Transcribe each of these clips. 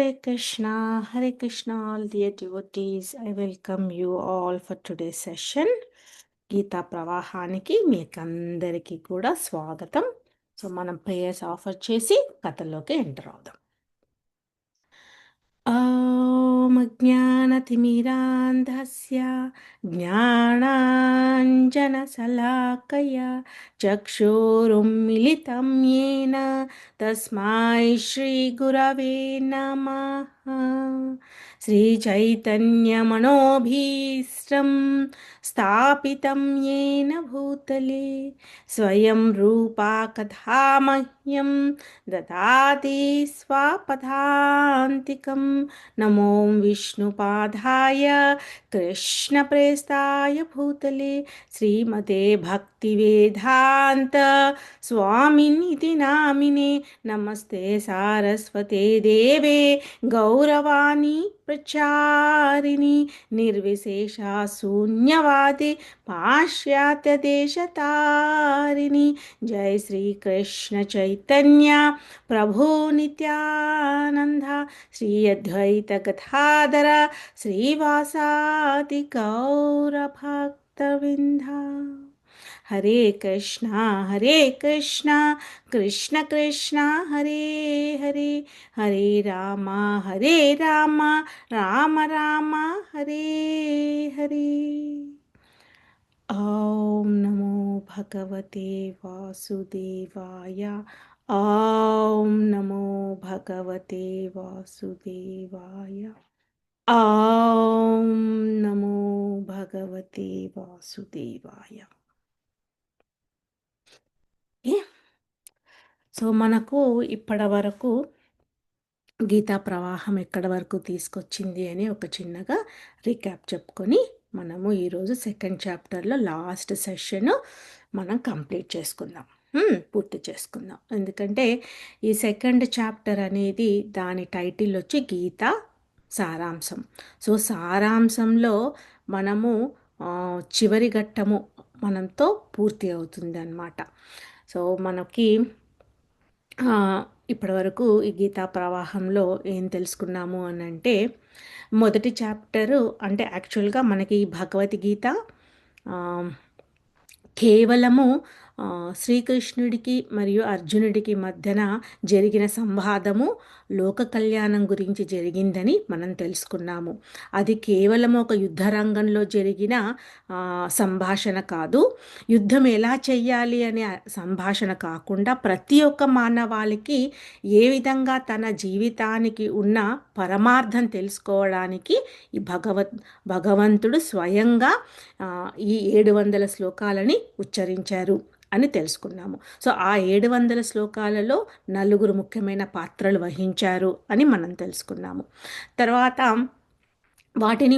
Hare Krishna, all dear devotees. I welcome you all for today's session. Gita ప్రవాహానికి మీకందరికీ కూడా స్వాగతం. సో మనం ప్రేయర్స్ ఆఫర్ చేసి కథలోకి ఎంటర్ అవుదాం. ॐ अज्ञानतिमिरान्धस्य ज्ञानाञ्जनशलाकया चक्षुरुन्मिलितं येन तस्मै श्रीगुरवे नमः. श्रीचैतन्यमनोभीष्टं स्थापितं येन भूतले स्वयं रूपा कथा मह्यं ददाति स्वापदान्तिकं. नमो विष्णुपादाय कृष्णप्रेष्ठाय भूतले श्रीमते भक्तिवेदान्त स्वामिनिति नामिने. नमस्ते सारस्वते देवे गौरवाणी प्रचारिणी निर्विशेषा शून्यवादी पाश्चात्यदेशतारिणी. जय श्री कृष्ण चैतन्य प्रभु नित्यानंद श्री अद्वैत गदाधर श्रीवासादि गौरभक्तवृंदा. हरे कृष्णा कृष्ण कृष्ण हरे हरे, हरे राम राम राम हरे हरे. ॐ नमो भगवते वासुदेवाय. ॐ नमो भगवते वासुदेवाय. ॐ नमो भगवते वासुदेवाय. సో మనకు ఇప్పటి వరకు గీతా ప్రవాహం ఎక్కడి వరకు తీసుకొచ్చింది అని ఒక చిన్నగా రీక్యాప్ చెప్పుకొని మనము ఈరోజు సెకండ్ చాప్టర్లో లాస్ట్ సెషన్ మనం కంప్లీట్ చేసుకుందాం, పూర్తి చేసుకుందాం. ఎందుకంటే ఈ సెకండ్ చాప్టర్ అనేది దాని టైటిల్ వచ్చి గీతా సారాంశం. సో సారాంశంలో మనము చివరి ఘట్టము మనంతో పూర్తి అవుతుంది అన్నమాట. సో మనకి ఇప్పటివరకు ఈ గీతా ప్రవాహంలో ఏం తెలుసుకున్నాము అని అంటే, మొదటి చాప్టరు అంటే యాక్చువల్గా మనకి భగవద్గీత కేవలము శ్రీకృష్ణుడికి మరియు అర్జునుడికి మధ్యన జరిగిన సంవాదము లోక కళ్యాణం గురించి జరిగిందని మనం తెలుసుకున్నాము. అది కేవలం ఒక యుద్ధ రంగంలో జరిగిన సంభాషణ కాదు, యుద్ధం ఎలా చెయ్యాలి అనే సంభాషణ కాకుండా ప్రతి ఒక్క మానవాళికి ఏ విధంగా తన జీవితానికి ఉన్న పరమార్థం తెలుసుకోవడానికి ఈ భగవంతుడు స్వయంగా ఈ 700 శ్లోకాలని ఉచ్చరించారు అని తెలుసుకున్నాము. సో ఆ 700 శ్లోకాలలో 4 ముఖ్యమైన పాత్రలు వహించారు అని మనం తెలుసుకున్నాము. తర్వాత వాటిని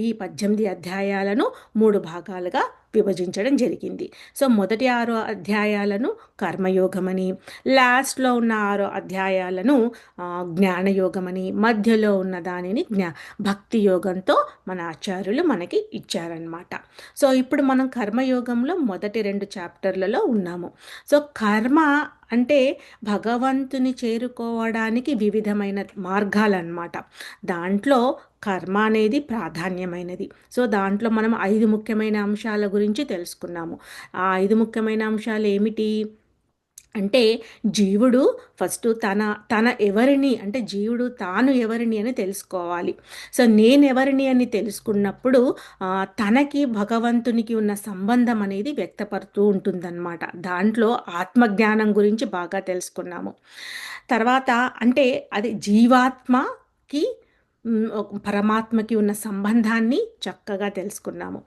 ఈ 18 అధ్యాయాలను 3 భాగాలుగా విభజించడం జరిగింది. సో మొదటి 6 అధ్యాయాలను కర్మయోగమని, లాస్ట్లో ఉన్న 6 అధ్యాయాలను జ్ఞానయోగమని, మధ్యలో ఉన్న దానిని భక్తి యోగంతో మన ఆచార్యులు మనకి ఇచ్చారనమాట. సో ఇప్పుడు మనం కర్మయోగంలో మొదటి 2 చాప్టర్లలో ఉన్నాము. సో కర్మ అంటే భగవంతుని చేరుకోవడానికి వివిధమైన మార్గాలన్నమాట. దాంట్లో కర్మ అనేది ప్రాధాన్యమైనది. సో దాంట్లో మనం 5 ముఖ్యమైన అంశాల గురించి తెలుసుకున్నాము. ఆ 5 ముఖ్యమైన అంశాలు ఏమిటి అంటే, జీవుడు ఫస్ట్ తన ఎవరిని అంటే జీవుడు తాను ఎవరిని అని తెలుసుకోవాలి. సో నేనెవరిని అని తెలుసుకున్నప్పుడు తనకి భగవంతునికి ఉన్న సంబంధం అనేది వ్యక్తపడుతూ ఉంటుందన్నమాట. దాంట్లో ఆత్మజ్ఞానం గురించి బాగా తెలుసుకున్నాము. తర్వాత అంటే అది జీవాత్మకి పరమాత్మకి ఉన్న సంబంధాన్ని చక్కగా తెలుసుకున్నాము.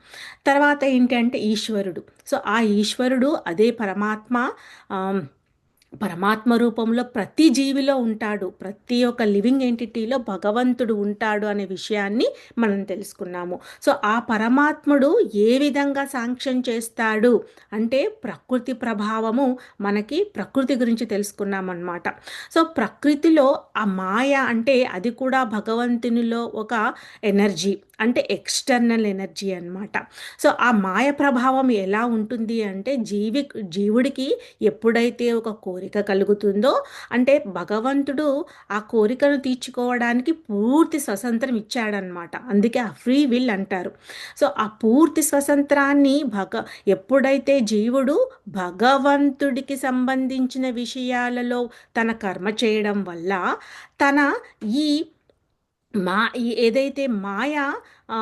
తర్వాత ఏంటి అంటే ఈశ్వరుడు. సో ఆ ఈశ్వరుడు అదే పరమాత్మ రూపంలో ప్రతి జీవిలో ఉంటాడు, ప్రతి ఒక్క లివింగ్ ఎంటిటీలో భగవంతుడు ఉంటాడు అనే విషయాన్ని మనం తెలుసుకున్నాము. సో ఆ పరమాత్ముడు ఏ విధంగా శాంక్షన్ చేస్తాడు అంటే ప్రకృతి ప్రభావము, మనకి ప్రకృతి గురించి తెలుసుకున్నామన్నమాట. సో ప్రకృతిలో ఆ మాయ అంటే అది కూడా భగవంతునిలో ఒక ఎనర్జీ. అంటే ఎక్స్టర్నల్ ఎనర్జీ అన్నమాట. సో ఆ మాయ ప్రభావం ఎలా ఉంటుంది అంటే జీవుడికి ఎప్పుడైతే ఒక కోరిక కలుగుతుందో, అంటే భగవంతుడు ఆ కోరికను తీర్చుకోవడానికి పూర్తి స్వతంత్రం ఇచ్చాడనమాట. అందుకే ఆ ఫ్రీ విల్ అంటారు. సో ఆ పూర్తి స్వతంత్రాన్ని ఎప్పుడైతే జీవుడు భగవంతుడికి సంబంధించిన విషయాలలో తన కర్మ చేయడం వల్ల తన ఈ ఏదైతే ఆ,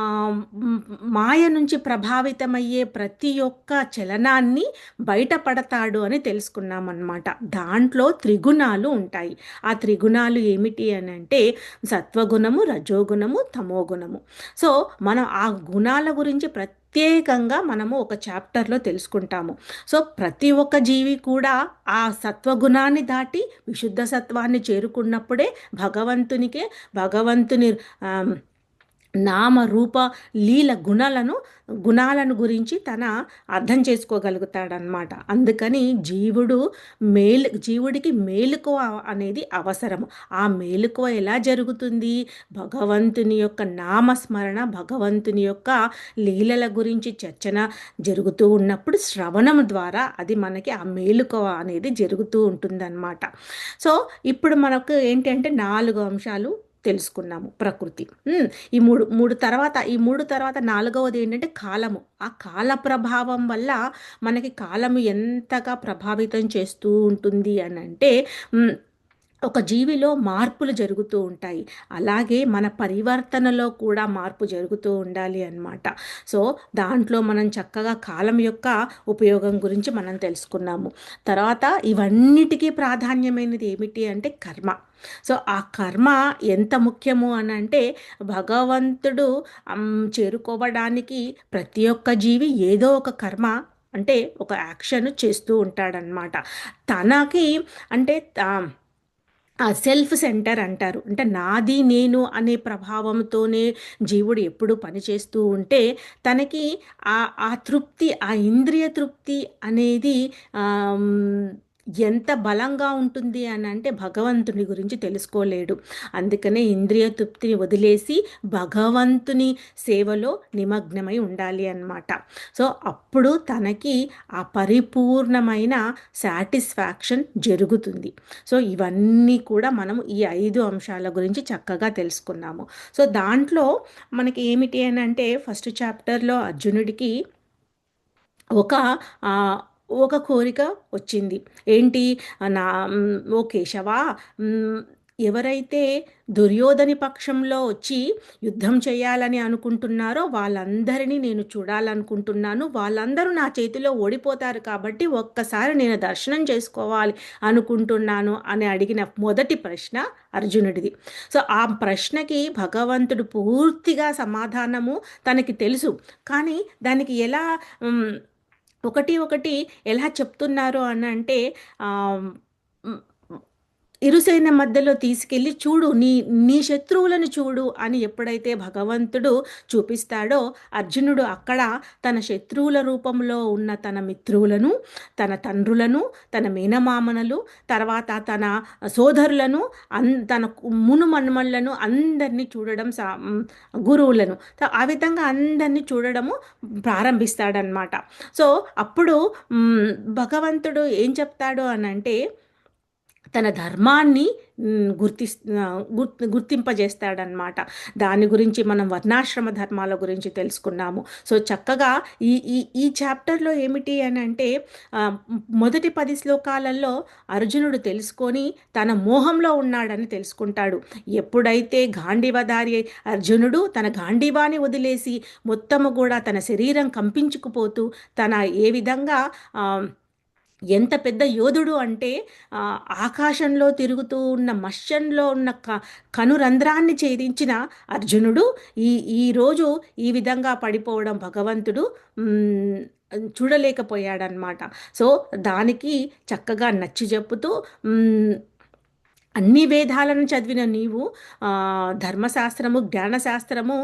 మ్, మాయ నుంచి ప్రభావితమయ్యే ప్రతి ఒక్క చలనాన్ని బయటపడతాడు అని తెలుసుకున్నామన్నమాట. దాంట్లో త్రిగుణాలు ఉంటాయి. ఆ త్రిగుణాలు ఏమిటి అని అంటే సత్వగుణము, రజోగుణము, తమోగుణము. సో మనం ఆ గుణాల గురించి ప్రత్యేకంగా మనము ఒక చాప్టర్లో తెలుసుకుంటాము. సో ప్రతి ఒక్క జీవి కూడా ఆ సత్వగుణాన్ని దాటి విశుద్ధ సత్వాన్ని చేరుకున్నప్పుడే భగవంతునికే భగవంతుని నామ రూప లీల గుణాలను గురించి తన అర్థం చేసుకోగలుగుతాడనమాట. అందుకని జీవుడికి మేలుకువ అనేది అవసరము. ఆ మేలుకువ ఎలా జరుగుతుంది? భగవంతుని యొక్క నామస్మరణ, భగవంతుని యొక్క లీలల గురించి చర్చన జరుగుతూ ఉన్నప్పుడు శ్రవణం ద్వారా అది మనకి ఆ మేలుకువ అనేది జరుగుతూ ఉంటుందన్నమాట. సో ఇప్పుడు మనకు ఏంటంటే 4 అంశాలు తెలుసుకున్నాము. ప్రకృతి, ఈ మూడు తర్వాత నాలుగవది ఏంటంటే కాలము. ఆ కాల ప్రభావం వల్ల మనకి కాలము ఎంతగా ప్రభావితం చేస్తూ ఉంటుంది అని అంటే ఒక జీవిలో మార్పులు జరుగుతూ ఉంటాయి. అలాగే మన పరివర్తనలో కూడా మార్పు జరుగుతూ ఉండాలి అన్నమాట. సో దాంట్లో మనం చక్కగా కాలం యొక్క ఉపయోగం గురించి మనం తెలుసుకున్నాము. తర్వాత ఇవన్నిటికీ ప్రాధాన్యమైనది ఏమిటి అంటే కర్మ. సో ఆ కర్మ ఎంత ముఖ్యము అని అంటే భగవంతుడు చేరుకోవడానికి ప్రతి ఒక్క జీవి ఏదో ఒక కర్మ, అంటే ఒక యాక్షన్ చేస్తూ ఉంటాడనమాట. తనకి అంటే ఆ సెల్ఫ్ సెంటర్ అంటారు. అంటే నాది నేను అనే ప్రభావంతోనే జీవుడు ఎప్పుడు పనిచేస్తూ ఉంటే తనకి ఆ తృప్తి, ఆ ఇంద్రియ తృప్తి అనేది ఆమ్, ఎంత బలంగా ఉంటుంది అని అంటే భగవంతుని గురించి తెలుసుకోలేడు. అందుకనే ఇంద్రియ తృప్తిని వదిలేసి భగవంతుని సేవలో నిమగ్నమై ఉండాలి అన్నమాట. సో అప్పుడు తనకి ఆ పరిపూర్ణమైన సాటిస్ఫాక్షన్ జరుగుతుంది. సో ఇవన్నీ కూడా మనం ఈ 5 అంశాల గురించి చక్కగా తెలుసుకున్నాము. సో దాంట్లో మనకి ఏమిటి అని అంటే ఫస్ట్ చాప్టర్లో అర్జునుడికి ఒక ఆ, ఒక కోరిక వచ్చింది. ఏంటి? నా ఓ కేశవా, ఎవరైతే దుర్యోధని పక్షంలో వచ్చి యుద్ధం చేయాలని అనుకుంటున్నారో వాళ్ళందరినీ నేను చూడాలనుకుంటున్నాను. వాళ్ళందరూ నా చేతిలో ఓడిపోతారు కాబట్టి ఒక్కసారి నేను దర్శనం చేసుకోవాలి అనుకుంటున్నాను అని అడిగిన మొదటి ప్రశ్న అర్జునుడిది. సో ఆ ప్రశ్నకి భగవంతుడు పూర్తిగా సమాధానము తనకి తెలుసు. కానీ దానికి ఎలా ఒకటి ఒకటి ఎలా చెప్తున్నారు అని అంటే ఇరుసైన మధ్యలో తీసుకెళ్ళి చూడు, నీ శత్రువులను చూడు అని ఎప్పుడైతే భగవంతుడు చూపిస్తాడో అర్జునుడు అక్కడ తన శత్రువుల రూపంలో ఉన్న తన మిత్రువులను, తన తండ్రులను, తన మేనమామనలు, తర్వాత తన సోదరులను, తన మన్మళ్ళను అందరినీ చూడడం, గురువులను, ఆ విధంగా అందరినీ చూడడము ప్రారంభిస్తాడనమాట. సో అప్పుడు భగవంతుడు ఏం చెప్తాడు అని అంటే తన ధర్మాన్ని గుర్తింపజేస్తాడనమాట. దాని గురించి మనం వర్ణాశ్రమ ధర్మాల గురించి తెలుసుకున్నాము. సో చక్కగా ఈ ఈ ఈ చాప్టర్లో ఏమిటి అని అంటే మొదటి 10 శ్లోకాలలో అర్జునుడు తెలుసుకొని తన మోహంలో ఉన్నాడని తెలుసుకుంటాడు. ఎప్పుడైతే గాంధీవధారి అర్జునుడు తన గాంధీవాని వదిలేసి మొత్తము కూడా తన శరీరం కంపించుకుపోతూ తన ఏ విధంగా ఎంత పెద్ద యోధుడు అంటే ఆకాశంలో తిరుగుతూ ఉన్న మత్స్యంలో ఉన్న కనురంధ్రాన్ని ఛేదించిన అర్జునుడు ఈరోజు ఈ విధంగా పడిపోవడం భగవంతుడు చూడలేకపోయాడనమాట. సో దానికి చక్కగా నచ్చి చెప్పుతూ అన్ని వేదాలను చదివిన నీవు ధర్మశాస్త్రము, జ్ఞానశాస్త్రము,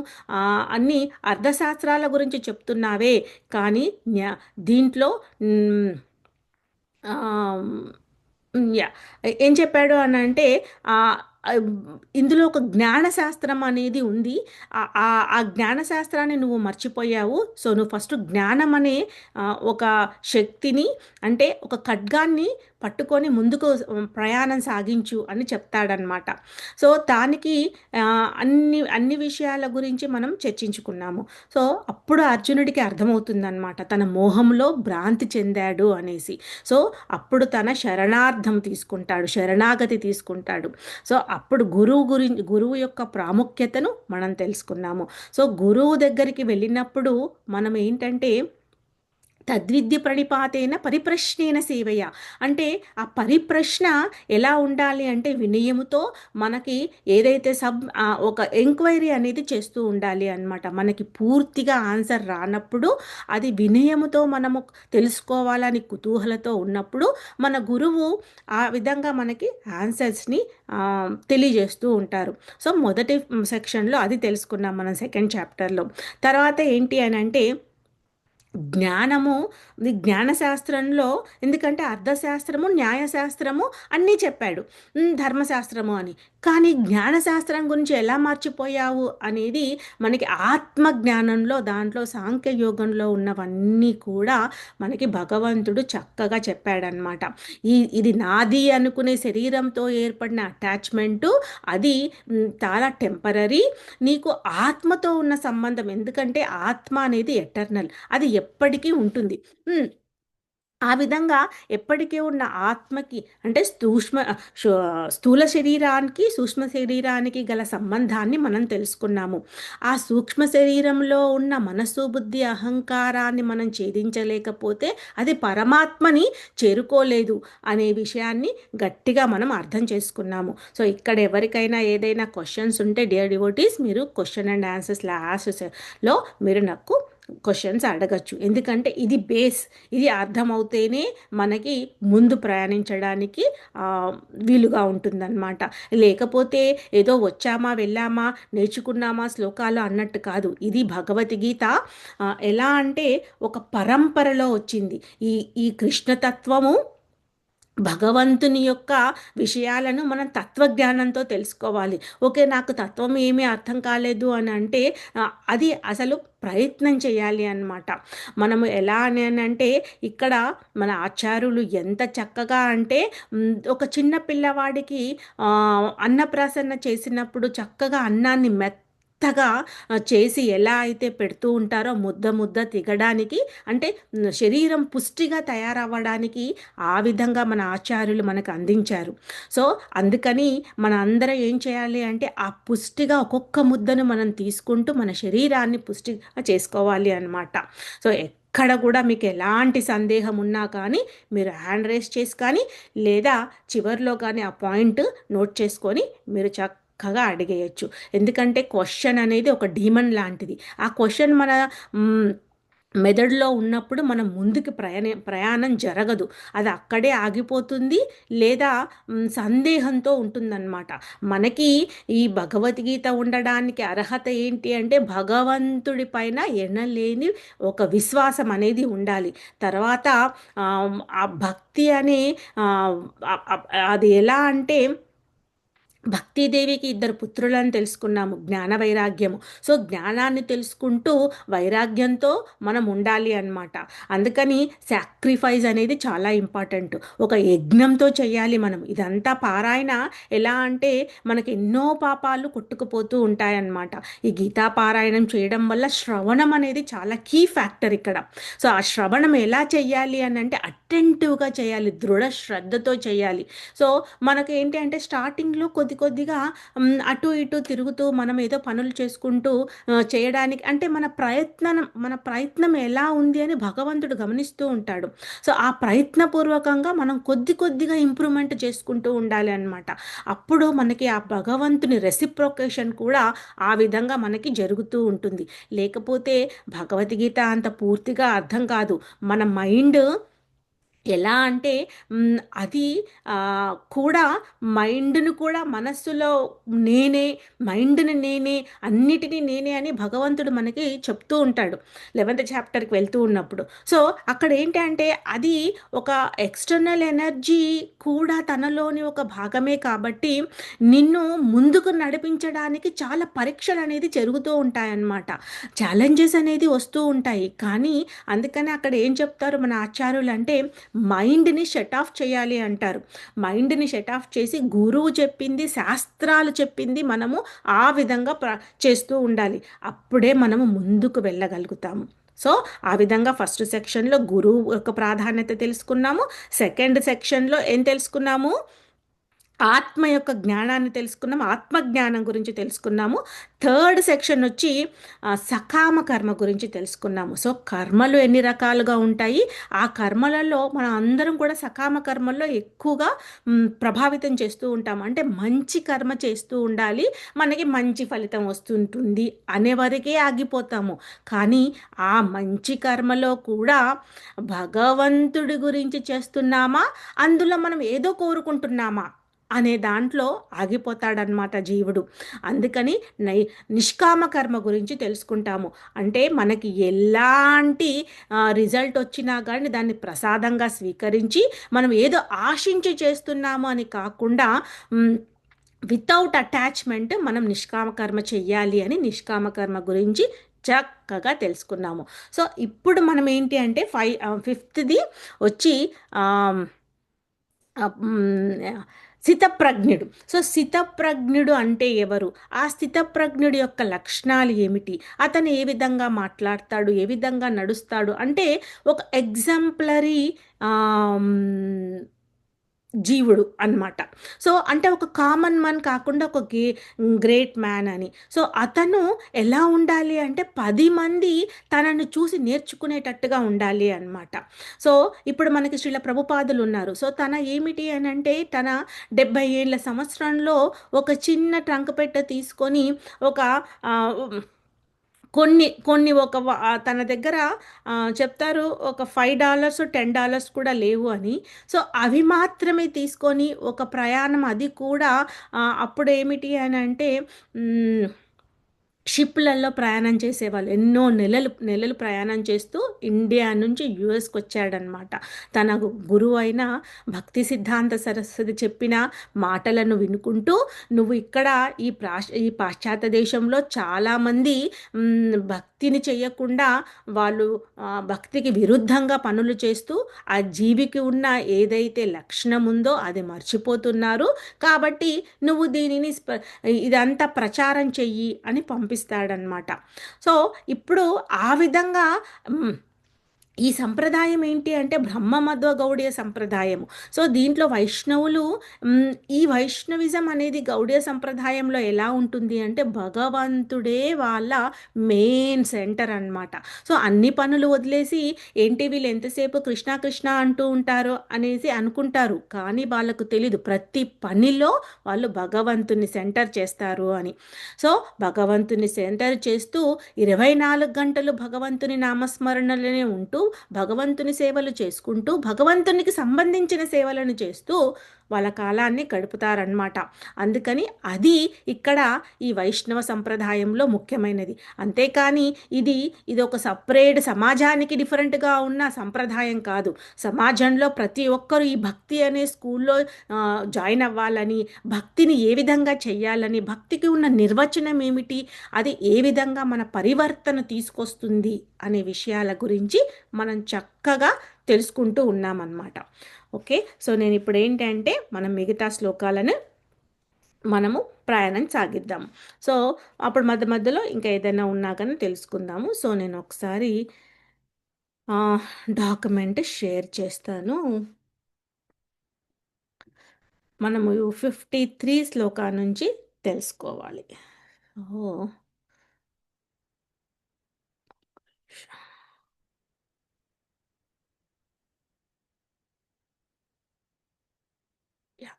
అన్ని అర్థశాస్త్రాల గురించి చెప్తున్నావే, కానీ దీంట్లో యా ఏం చెప్పాడు అని అంటే ఆహ్, ఇందులో ఒక జ్ఞానశాస్త్రం అనేది ఉంది. ఆ జ్ఞానశాస్త్రాన్ని నువ్వు మర్చిపోయావు. సో, నువ్వు ఫస్ట్ జ్ఞానం అనే ఒక శక్తిని, అంటే ఒక ఖడ్గాన్ని పట్టుకొని ముందుకు ప్రయాణం సాగించు అని చెప్తాడనమాట. సో, దానికి అన్ని విషయాల గురించి మనం చర్చించుకున్నాము. సో, అప్పుడు అర్జునుడికి అర్థమవుతుందనమాట. తన మోహంలో భ్రాంతి చెందాడు అనేసి. సో, అప్పుడు తన శరణార్థం తీసుకుంటాడు. శరణాగతి తీసుకుంటాడు. సో, అప్పుడు గురువు యొక్క ప్రాముఖ్యతను మనం తెలుసుకున్నాము. సో, గురువు దగ్గరికి వెళ్ళినప్పుడు మనం ఏంటంటే తద్విద్య ప్రణిపాతేన పరిప్రశ్నేన సేవయ. అంటే ఆ పరిప్రశ్న ఎలా ఉండాలి అంటే వినయముతో మనకి ఏదైతే ఒక ఎంక్వైరీ అనేది చేస్తూ ఉండాలి అన్నమాట. మనకి పూర్తిగా ఆన్సర్ రానప్పుడు అది వినయముతో మనము తెలుసుకోవాలని కుతూహలతో ఉన్నప్పుడు మన గురువు ఆ విధంగా మనకి ఆన్సర్స్ని తెలియజేస్తూ ఉంటారు. సో, మొదటి సెక్షన్లో అది తెలుసుకున్నాం మనం సెకండ్ చాప్టర్లో. తర్వాత ఏంటి అని అంటే జ్ఞానము, ఇది జ్ఞానశాస్త్రంలో, ఎందుకంటే అర్థశాస్త్రము, న్యాయశాస్త్రము అన్నీ చెప్పాడు. ధర్మశాస్త్రము అని. కానీ జ్ఞానశాస్త్రం గురించి ఎలా మర్చిపోయావు అనేది మనకి ఆత్మ జ్ఞానంలో, దాంట్లో సాంఖ్య యోగంలో ఉన్నవన్నీ కూడా మనకి భగవంతుడు చక్కగా చెప్పాడనమాట. ఇది నాది అనుకునే శరీరంతో ఏర్పడిన అటాచ్మెంటు అది చాలా టెంపరరీ. నీకు ఆత్మతో ఉన్న సంబంధం, ఎందుకంటే ఆత్మ అనేది ఎటర్నల్, అది ఎప్పటికీ ఉంటుంది. హ్మ్. ఆ విధంగా ఎప్పటికీ ఉన్న ఆత్మకి, అంటే శు స్థూల శరీరానికి, సూక్ష్మ శరీరానికి గల సంబంధాన్ని మనం తెలుసుకున్నాము. ఆ సూక్ష్మ శరీరంలో ఉన్న మనస్సు, బుద్ధి, అహంకారాన్ని మనం ఛేదించలేకపోతే అది పరమాత్మని చేరుకోలేదు అనే విషయాన్ని గట్టిగా మనం అర్థం చేసుకున్నాము. సో, ఇక్కడ ఎవరికైనా ఏదైనా క్వశ్చన్స్ ఉంటే డియర్ డివోటీస్, మీరు క్వశ్చన్ అండ్ ఆన్సర్స్ లాస్ట్లో మీరు నాకు క్వశ్చన్స్ అడగచ్చు. ఎందుకంటే ఇది బేస్, ఇది అర్థమవుతేనే మనకి ముందు ప్రయాణించడానికి వీలుగా ఉంటుందన్నమాట. లేకపోతే ఏదో వచ్చామా వెళ్ళామా నేర్చుకున్నామా శ్లోకాలు అన్నట్టు కాదు. ఇది భగవద్గీత ఎలా అంటే ఒక పరంపరలో వచ్చింది. ఈ ఈ కృష్ణతత్వము, భగవంతుని యొక్క విషయాలను మనం తత్వజ్ఞానంతో తెలుసుకోవాలి. ఓకే, నాకు తత్వం ఏమీ అర్థం కాలేదు అని అంటే అది అసలు ప్రయత్నం చేయాలి అన్నమాట. మనము ఎలా అని అంటే ఇక్కడ మన ఆచార్యులు ఎంత చక్కగా అంటే ఒక చిన్న పిల్లవాడికి అన్నప్రాసన్న చేసినప్పుడు చక్కగా అన్నాన్ని మెత్తగా చేసి ఎలా అయితే పెడుతూ ఉంటారో ముద్ద ముద్ద తిగడానికి, అంటే శరీరం పుష్టిగా తయారవ్వడానికి ఆ విధంగా మన ఆచార్యులు మనకు అందించారు. సో, అందుకని మన అందరం ఏం చేయాలి అంటే ఆ పుష్టిగా ఒక్కొక్క ముద్దను మనం తీసుకుంటూ మన శరీరాన్ని పుష్టిగా చేసుకోవాలి అన్నమాట. సో, ఎక్కడ కూడా మీకు ఎలాంటి సందేహం ఉన్నా కానీ మీరు హ్యాండ్ రేస్ చేసి కానీ, లేదా చివర్లో కానీ ఆ పాయింట్ నోట్ చేసుకొని మీరు చక్కగా అడిగేయచ్చు. ఎందుకంటే క్వశ్చన్ అనేది ఒక డీమన్ లాంటిది. ఆ క్వశ్చన్ మన మెదడులో ఉన్నప్పుడు మనం ముందుకు ప్రయాణం జరగదు. అది అక్కడే ఆగిపోతుంది, లేదా సందేహంతో ఉంటుందన్నమాట. మనకి ఈ భగవద్గీత ఉండడానికి అర్హత ఏంటి అంటే భగవంతుడి పైన ఎనలేని ఒక విశ్వాసం అనేది ఉండాలి. తర్వాత ఆ భక్తి అనే అది ఎలా అంటే భక్తిదేవికి ఇద్దరు పుత్రులని తెలుసుకున్నాము, జ్ఞాన వైరాగ్యము. సో, జ్ఞానాన్ని తెలుసుకుంటూ వైరాగ్యంతో మనం ఉండాలి అన్నమాట. అందుకని సాక్రిఫైస్ అనేది చాలా ఇంపార్టెంట్. ఒక యజ్ఞంతో చేయాలి మనం. ఇదంతా పారాయణ ఎలా అంటే మనకి ఎన్నో పాపాలు కొట్టుకుపోతూ ఉంటాయన్నమాట. ఈ గీతా పారాయణం చేయడం వల్ల శ్రవణం అనేది చాలా కీ ఫ్యాక్టర్ ఇక్కడ. సో, ఆ శ్రవణం ఎలా చేయాలి అని అంటే అటెంటివ్గా చేయాలి, దృఢ శ్రద్ధతో చేయాలి. సో, మనకి ఏంటి అంటే స్టార్టింగ్లో కొద్దిగా అటు ఇటు తిరుగుతూ మనం ఏదో పనులు చేసుకుంటూ చేయడానికి, అంటే మన ప్రయత్నం ఎలా ఉంది అని భగవంతుడు గమనిస్తూ ఉంటాడు. సో, ఆ ప్రయత్నపూర్వకంగా మనం కొద్దిగా ఇంప్రూవ్మెంట్ చేసుకుంటూ ఉండాలి అన్నమాట. అప్పుడు మనకి ఆ భగవంతుని రెసిప్రొకేషన్ కూడా ఆ విధంగా మనకి జరుగుతూ ఉంటుంది. లేకపోతే భగవద్గీత అంత పూర్తిగా అర్థం కాదు. మన మైండ్ ఎలా అంటే అది కూడా మైండ్‌ని కూడా మనస్సులో నేనే, మైండ్‌ని నేనే, అన్నిటిని నేనే అని భగవంతుడు మనకి చెప్తూ ఉంటాడు. 11థ్ చాప్టర్‌కి వెళ్తూ ఉన్నప్పుడు. సో, అక్కడేంటి అంటే అది ఒక ఎక్స్‌టర్నల్ ఎనర్జీ కూడా తనలోని ఒక భాగమే కాబట్టి, నిన్ను ముందుకు నడిపించడానికి చాలా పరీక్షలనేది జరుగుతూ ఉంటాయన్నమాట. ఛాలెంజెస్ అనేది వస్తూ ఉంటాయి. కానీ అందుకనే అక్కడ ఏం చెప్తారు మన ఆచార్యులంటే మైండ్‌ని షట్ ఆఫ్ చేయాలి అంటారు. మైండ్‌ని షట్ ఆఫ్ చేసి గురువు చెప్పింది, శాస్త్రాలు చెప్పింది మనము ఆ విధంగా చేస్తూ ఉండాలి. అప్పుడే మనము ముందుకు వెళ్ళగలుగుతాము. సో, ఆ విధంగా ఫస్ట్ సెక్షన్‌లో గురువు యొక్క ప్రాధాన్యత తెలుసుకున్నాము. సెకండ్ సెక్షన్‌లో ఏం తెలుసుకున్నాము? ఆత్మ యొక్క జ్ఞానాన్ని తెలుసుకున్నాము. ఆత్మ జ్ఞానం గురించి తెలుసుకున్నాము. థర్డ్ సెక్షన్ వచ్చి సకామ కర్మ గురించి తెలుసుకున్నాము. సో, కర్మలు ఎన్ని రకాలుగా ఉంటాయి. ఆ కర్మలలో మనం అందరం కూడా సకామ కర్మల్లో ఎక్కువగా ప్రభావితం చేస్తూ ఉంటాము. అంటే మంచి కర్మ చేస్తూ ఉండాలి. మనకి మంచి ఫలితం వస్తుంటుంది అనే వరకే ఆగిపోతాము. కానీ ఆ మంచి కర్మలో కూడా భగవంతుడి గురించి చేస్తున్నామా? అందులో మనం ఏదో కోరుకుంటున్నామా? అనే దాంట్లో ఆగిపోతాడనమాట జీవుడు. అందుకని నై నిష్కామ కర్మ గురించి తెలుసుకుంటాము. అంటే మనకి ఎలాంటి రిజల్ట్ వచ్చినా గానీ దాన్ని ప్రసాదంగా స్వీకరించి మనం ఏదో ఆశించి చేస్తున్నాము అని కాకుండా వితౌట్ అటాచ్‌మెంట్ మనం నిష్కామ కర్మ చెయ్యాలి అని నిష్కామ కర్మ గురించి చక్కగా తెలుసుకున్నాము. సో, ఇప్పుడు మనం ఏంటి అంటే ఫిఫ్త్‌ది వచ్చి ఆహ్, స్థితప్రజ్ఞుడు. సో, స్థితప్రజ్ఞుడు అంటే ఎవరు? ఆ స్థితప్రజ్ఞుడి యొక్క లక్షణాలు ఏమిటి? అతను ఏ విధంగా మాట్లాడతాడు? ఏ విధంగా నడుస్తాడు? అంటే ఒక ఎగ్జాంపులరీ ఆహ్, హ్మ్, జీవుడు అన్నమాట. సో, అంటే ఒక కామన్ మ్యాన్ కాకుండా ఒక గ్రేట్ మ్యాన్ అని. సో, అతను ఎలా ఉండాలి అంటే 10 మంది తనను చూసి నేర్చుకునేటట్టుగా ఉండాలి అన్నమాట. సో, ఇప్పుడు మనకి శ్రీల ప్రభుపాదులు ఉన్నారు. సో, తన ఏమిటి అనంటే తన 70 ఏళ్ల సంవత్సరంలో ఒక చిన్న ట్రంక్ పెట్టె తీసుకొని ఒక ఆహ్, కొన్ని కొన్ని తన దగ్గర చెప్తారు ఒక $5, $10 కూడా లేవు అని. సో, అవి మాత్రమే తీసుకొని ఒక ప్రయాణం అది కూడా అప్పుడేమిటి అనంటే హ్మ్. షిప్‌లలో ప్రయాణం చేసేవాళ్ళు. ఎన్నో నెలలు, నెలలు ప్రయాణం చేస్తూ ఇండియా నుంచి యూఎస్‌కొచ్చాడనమాట. తన గురువైన భక్తి సిద్ధాంత సరస్వతి చెప్పిన మాటలను వినుకుంటూ, నువ్వు ఇక్కడ ఈ పాశ్చాత్య దేశంలో చాలామంది భక్తిని చెయ్యకుండా వాళ్ళు భక్తికి విరుద్ధంగా పనులు చేస్తూ, ఆ జీవికి ఉన్న ఏదైతే లక్షణం ఉందో అది మర్చిపోతున్నారు. కాబట్టి నువ్వు దీనిని ఇదంతా ప్రచారం చెయ్యి అని పంపిస్తాడనమాట. సో, ఇప్పుడు ఆ విధంగా హ్మ్. ఈ సంప్రదాయం ఏంటి అంటే బ్రహ్మమధ్వ గౌడీయ సంప్రదాయము. సో, దీంట్లో వైష్ణవులు ఈ వైష్ణవిజం అనేది గౌడీయ సంప్రదాయంలో ఎలా ఉంటుంది అంటే భగవంతుడే వాళ్ళ మెయిన్ సెంటర్ అనమాట. సో, అన్ని పనులు వదిలేసి ఏంటి వీళ్ళు ఎంతసేపు కృష్ణ కృష్ణ అంటూ ఉంటారు అనేసి అనుకుంటారు. కానీ వాళ్ళకు తెలీదు ప్రతి పనిలో వాళ్ళు భగవంతుని సెంటర్ చేస్తారు అని. సో, భగవంతుని సెంటర్ చేస్తూ 24 గంటలు భగవంతుని నామస్మరణలోనే ఉంటూ భగవంతుని సేవలు చేసుకుంటూ భగవంతునికి సంబంధించిన సేవలను చేస్తూ వాళ్ళ కాలాన్ని గడుపుతారనమాట. అందుకని అది ఇక్కడ ఈ వైష్ణవ సంప్రదాయంలో ముఖ్యమైనది. అంతేకాని ఇది ఒక సపరేట్ సమాజానికి డిఫరెంట్‌గా ఉన్న సంప్రదాయం కాదు. సమాజంలో ప్రతి ఒక్కరు ఈ భక్తి అనే స్కూల్‌లో జాయిన్ అవ్వాలని, భక్తిని ఏ విధంగా చెయ్యాలని, భక్తికి ఉన్న నిర్వచనం ఏమిటి, అది ఏ విధంగా మన పరివర్తన తీసుకొస్తుంది అనే విషయాల గురించి మనం చక్కగా తెలుసుకుంటూ ఉన్నామన్నమాట. ఓకే. సో, నేను ఇప్పుడు ఏంటంటే మనం మిగతా శ్లోకాలను మనము ప్రయాణం సాగిద్దాం. సో, అప్పుడు మధ్య మధ్యలో ఇంకా ఏదైనా ఉన్నా కానీ తెలుసుకుందాము. సో, నేను ఒకసారి డాక్యుమెంట్ షేర్ చేస్తాను. మనము 53 శ్లోకా నుంచి తెలుసుకోవాలి. ఓహ్! యాహ్!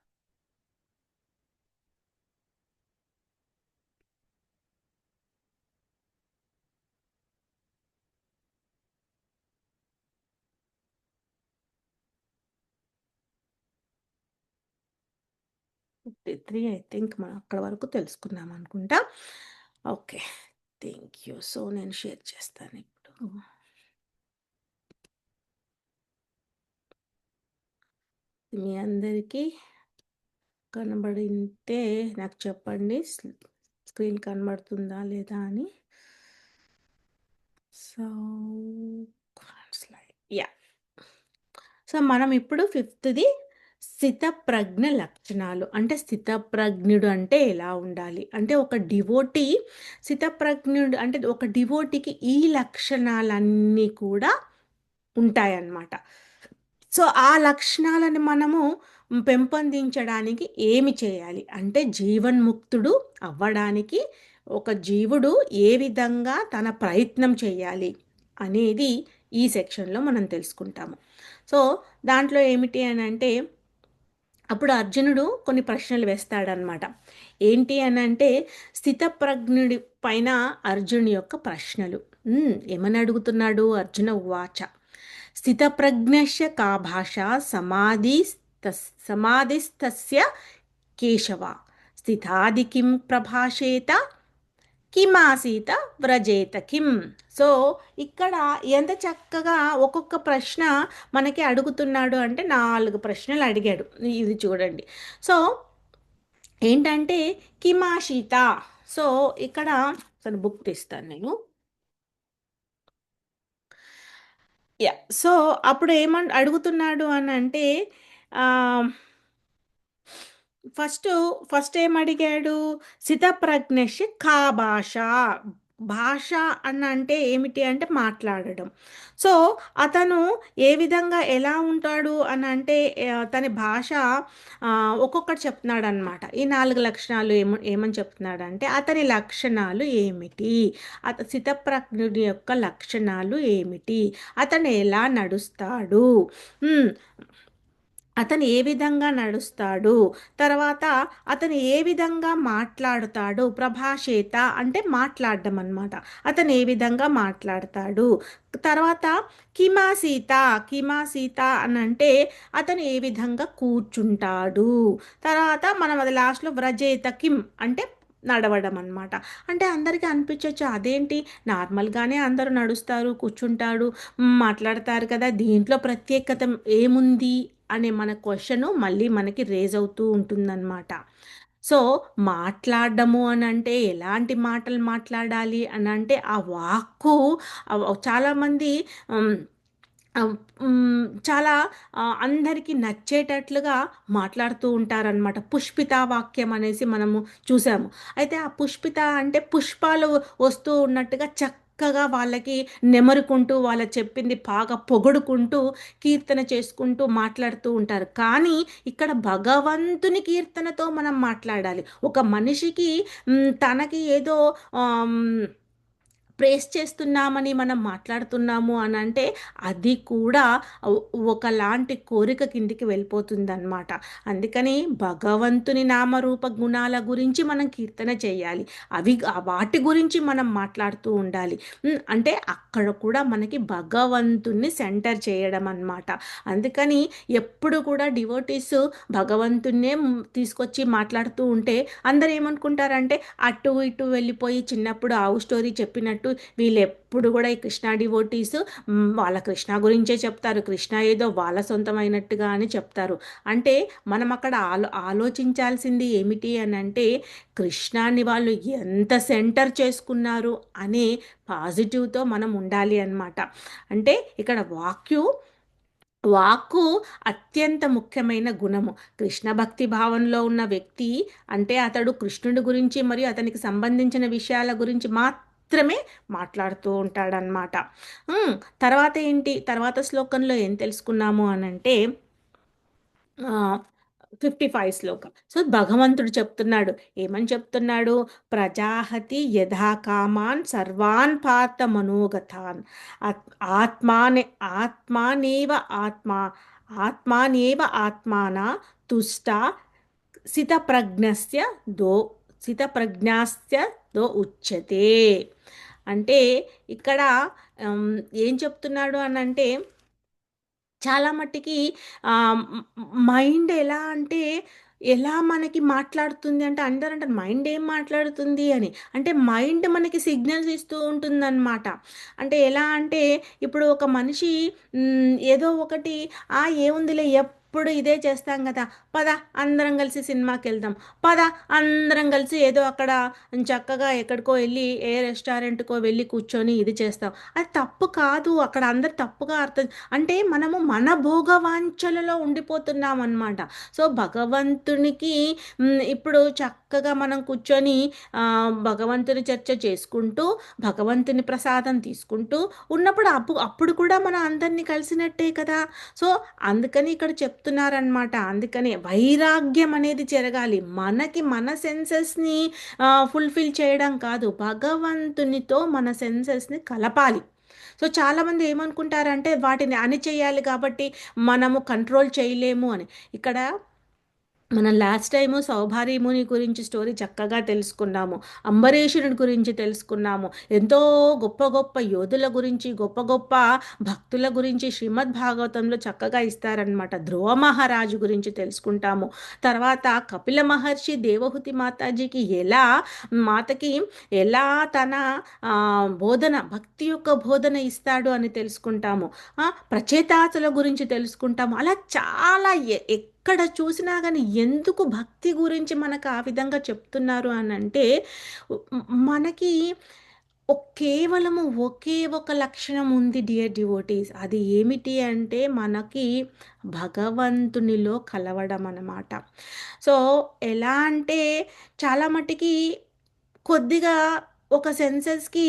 53 ఐ థింక్ మనం అక్కడ వరకు తెలుసుకున్నాం అనుకుంటా. ఓకే. Thank you. సో, నేను షేర్ చేస్తాను ఇప్పుడు. మీ అందరికీ కనబడింటే నాకు చెప్పండి. స్క్రీన్ కనబడుతుందా లేదా అని. So, slide. యాహ్! సో, మనం ఇప్పుడు ఫిఫ్త్‌ది స్థితప్రజ్ఞ లక్షణాలు. అంటే స్థితప్రజ్ఞుడు అంటే ఎలా ఉండాలి? అంటే ఒక డివోటీ స్థితప్రజ్ఞుడు అంటే ఒక డివోటీకి ఈ లక్షణాలన్నీ కూడా ఉంటాయన్నమాట. సో, ఆ లక్షణాలను మనము పెంపొందించడానికి ఏమి చేయాలి? అంటే జీవన్ముక్తుడు అవ్వడానికి ఒక జీవుడు ఏ విధంగా తన ప్రయత్నం చేయాలి అనేది ఈ సెక్షన్‌లో మనం తెలుసుకుంటాము. సో, దాంట్లో ఏమిటి అనంటే అప్పుడు అర్జునుడు కొన్ని ప్రశ్నలు వేస్తాడనమాట. ఏంటి అనంటే స్థితప్రజ్ఞుడి పైన అర్జునుడి యొక్క ప్రశ్నలు. ఏమని అడుగుతున్నాడు? అర్జున ఉవాచ స్థితప్రజ్ఞస్య కా భాష సమాధిస్తస్య కేశవ స్థితాది కిం ప్రభాషేత కిమాసీత వ్రజేత కిం. సో, ఇక్కడ ఎంత చక్కగా ఒక్కొక్క ప్రశ్న మనకి అడుగుతున్నాడు అంటే 4 ప్రశ్నలు అడిగాడు. ఇది చూడండి. సో, ఏంటంటే కిమాషిత. సో, ఇక్కడ తన బుక్ తీస్తాను నేను. యాహ్! సో, అప్పుడు అడుగుతున్నాడు అనంటే ఆహ్ ఫస్టు ఫస్ట్ ఏమడిగాడు? సితప్రజ్ఞస్య కా భాష. భాష అనంటే ఏమిటి అంటే మాట్లాడడం. సో, అతను ఏ విధంగా ఎలా ఉంటాడు అనంటే తన భాష ఒక్కొక్కటి చెప్తున్నాడనమాట. ఈ 4 లక్షణాలు ఏమని చెప్తున్నాడంటే, అతని లక్షణాలు ఏమిటి? స్థితప్రజ్ఞుడి యొక్క లక్షణాలు ఏమిటి? అతను ఎలా నడుస్తాడు? హ్మ్. అతను ఏ విధంగా నడుస్తాడు? తర్వాత అతను ఏ విధంగా మాట్లాడుతాడు? ప్రభాషేత అంటే మాట్లాడడం అనమాట. అతను ఏ విధంగా మాట్లాడతాడు? తర్వాత కిమాసీత, కిమాసీత అనంటే అతను ఏ విధంగా కూర్చుంటాడు? తర్వాత మనం అది లాస్ట్‌లో వ్రజేత కిం అంటే నడవడం అనమాట. అంటే అందరికీ అనిపించొచ్చు అదేంటి నార్మల్‌గానే అందరూ నడుస్తారు, కూర్చుంటారు, మాట్లాడతారు కదా! దీంట్లో ప్రత్యేకత ఏముంది? అనే మన క్వెషను మళ్ళీ మనకి రేజ్ అవుతూ ఉంటుందన్నమాట. సో, మాట్లాడడము అనంటే ఎలాంటి మాటలు మాట్లాడాలి అనంటే ఆ వాక్కు చాలామంది హ్మ్. చాలా అందరికీ నచ్చేటట్లుగా మాట్లాడుతూ ఉంటారనమాట. పుష్పితా వాక్యం అనేసి మనము చూసాము. అయితే ఆ పుష్పిత అంటే పుష్పాలు వస్తూ ఉన్నట్టుగా చక్కగా వాళ్ళకి నెమరుకుంటూ, వాళ్ళు చెప్పింది బాగా పొగుడుకుంటూ, కీర్తన చేసుకుంటూ మాట్లాడుతూ ఉంటారు. కానీ ఇక్కడ భగవంతుని కీర్తనతో మనం మాట్లాడాలి. ఒక మనిషికి తనకి ఏదో ఆహ్, హ్మ్ ప్రేస్ చేస్తున్నామని మనం మాట్లాడుతున్నాము అనంటే అది కూడా ఒకలాంటి కోరిక కిందికి వెళ్ళిపోతుందన్నమాట. అందుకని భగవంతుని నామరూప గుణాల గురించి మనం కీర్తన చేయాలి. వాటి గురించి మనం మాట్లాడుతూ ఉండాలి. అంటే అక్కడ కూడా మనకి భగవంతుణ్ణి సెంటర్ చేయడం అన్నమాట. అందుకని ఎప్పుడు కూడా డివోటీస్ భగవంతున్నే తీసుకొచ్చి మాట్లాడుతూ ఉంటే అందరూ ఏమనుకుంటారంటే అటు ఇటు వెళ్ళిపోయి చిన్నప్పుడు ఆవు స్టోరీ చెప్పినట్టు వీళ్ళెప్పుడు కూడా ఈ కృష్ణ డివోటీస్ వాళ్ళ కృష్ణ గురించే చెప్తారు. కృష్ణ ఏదో వాళ్ళ సొంతమైనట్టుగా అని చెప్తారు. అంటే మనం అక్కడ ఆలోచించాల్సింది ఏమిటి అని అంటే కృష్ణాన్ని వాళ్ళు ఎంత సెంటర్ చేసుకున్నారు అనే పాజిటివ్తో మనం ఉండాలి అన్నమాట. అంటే ఇక్కడ వాక్కు అత్యంత ముఖ్యమైన గుణము. కృష్ణ భక్తి భావంలో ఉన్న వ్యక్తి అంటే అతడు కృష్ణుడి గురించి మరియు అతనికి సంబంధించిన విషయాల గురించి మాత్రమే మాట్లాడుతూ ఉంటాడనమాట. తర్వాత ఏంటి? తర్వాత శ్లోకంలో ఏం తెలుసుకున్నాము అనంటే 55 శ్లోకం. సో, భగవంతుడు చెప్తున్నాడు. ఏమని చెప్తున్నాడు? ప్రజాహతి యథా కామాన్ సర్వాన్ పార్థ మనోగతాన్ ఆత్ ఆత్మానే ఆత్మానేవ ఆత్మా ఆత్మానేవ ఆత్మాన తుష్ట స్థితప్రజ్ఞస్య దో స్థితప్రజ్ఞాస్య దో ఉచ్యతే. అంటే ఇక్కడ ఏం చెప్తున్నాడు అనంటే చాలా మట్టికి మైండ్ ఎలా అంటే ఎలా మనకి మాట్లాడుతుంది అంటే అందరంటారు మైండ్ ఏం మాట్లాడుతుంది అని. అంటే మైండ్ మనకి సిగ్నల్స్ ఇస్తూ ఉంటుందన్నమాట. అంటే ఎలా అంటే ఇప్పుడు ఒక మనిషి ఏదో ఒకటి ఏముందిలే ఎప్పుడు ఇదే చేస్తాం కదా! పద అందరం కలిసి సినిమాకెళ్దాం. పద అందరం కలిసి ఏదో అక్కడ చక్కగా ఎక్కడికో ఎళ్లి ఏ రెస్టారెంట్‌కో వెళ్లి కూర్చొని ఇది చేస్తాం. అది తప్పు కాదు. అక్కడ అందరూ తప్పుగా అర్థం అంటే మనము మన భోగవాంఛలలో ఉండిపోతున్నామనమాట. సో, భగవంతునికి ఇప్పుడు చక్కగా మనం కూర్చొని భగవంతుని చర్చ చేసుకుంటూ, భగవంతుని ప్రసాదం తీసుకుంటూ ఉన్నప్పుడు అప్పుడు కూడా మనం అందరిని కలిసినట్టే కదా! సో, అందుకని ఇక్కడ చెప్తున్నారనమాట. అందుకని వైరాగ్యం అనేది జరగాలి. మనకి మన సెన్సెస్‌ని ఫుల్‌ఫిల్ చేయడం కాదు. భగవంతునితో మన సెన్సెస్‌ని కలపాలి. సో, చాలామంది ఏమనుకుంటారంటే వాటిని అణిచేయాలి కాబట్టి మనము కంట్రోల్ చేయలేము అని. ఇక్కడ మనం లాస్ట్ టైము సౌభార్యముని గురించి స్టోరీ చక్కగా తెలుసుకున్నాము. అంబరీషుని గురించి తెలుసుకున్నాము. ఎంతో గొప్ప గొప్ప యోధుల గురించి, గొప్ప గొప్ప భక్తుల గురించి శ్రీమద్ భాగవతంలో చక్కగా ఇస్తారనమాట. ధ్రువ మహారాజు గురించి తెలుసుకుంటాము. తర్వాత కపిల మహర్షి దేవహూతి మాతాజీకి మాతకి ఎలా తన బోధన భక్తి యొక్క బోధన ఇస్తాడు అని తెలుసుకుంటాము. ప్రచేతాసుల గురించి తెలుసుకుంటాము. అలా చాలా ఎక్కడ చూసినా గానీ ఎందుకు భక్తి గురించి మనకు ఆ విధంగా చెప్తున్నారు అనంటే, మనకి కేవలము ఒకే ఒక లక్షణం ఉంది డియర్ డివోటీస్. అది ఏమిటి అంటే మనకి భగవంతునిలో కలవడం అన్నమాట. సో, ఎలా అంటే చాలా మటికి కొద్దిగా ఒక సెన్సెస్‌కి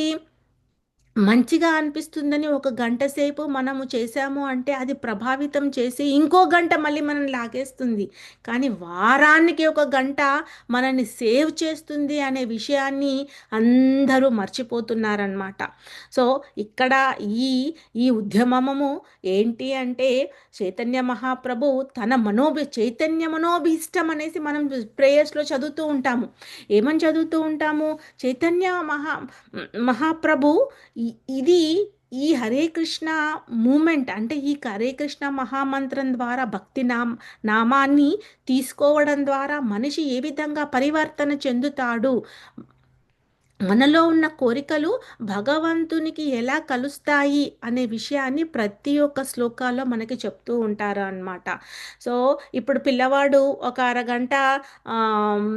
మంచిగా అనిపిస్తుందని ఒక గంట సేపు మనము చేశాము అంటే అది ప్రభావితం చేసి ఇంకో గంట మళ్ళీ మనల్ని లాగేస్తుంది. కానీ వారానికి ఒక గంట మనల్ని సేవ్ చేస్తుంది అనే విషయాన్ని అందరూ మర్చిపోతున్నారనమాట. సో, ఇక్కడ ఈ ఈ ఉద్యమము ఏంటి అంటే చైతన్య మహాప్రభు తన చైతన్య మనోభీష్టం అనేసి మనం ప్రేయర్స్‌లో చదువుతూ ఉంటాము. ఏమని చదువుతూ ఉంటాము? చైతన్య మహాప్రభు ఇది ఈ హరే కృష్ణ మూమెంట్ అంటే ఈ హరే కృష్ణ మహామంత్రం ద్వారా నామాన్ని తీసుకోవడం ద్వారా మనిషి ఏ విధంగా పరివర్తన చెందుతాడు, మనలో ఉన్న కోరికలు భగవంతునికి ఎలా కలుస్తాయి అనే విషయాన్ని ప్రతి ఒక్క శ్లోకాల్లో మనకి చెప్తూ ఉంటారు అన్నమాట. సో, ఇప్పుడు పిల్లవాడు ఒక అరగంట ఆహ్,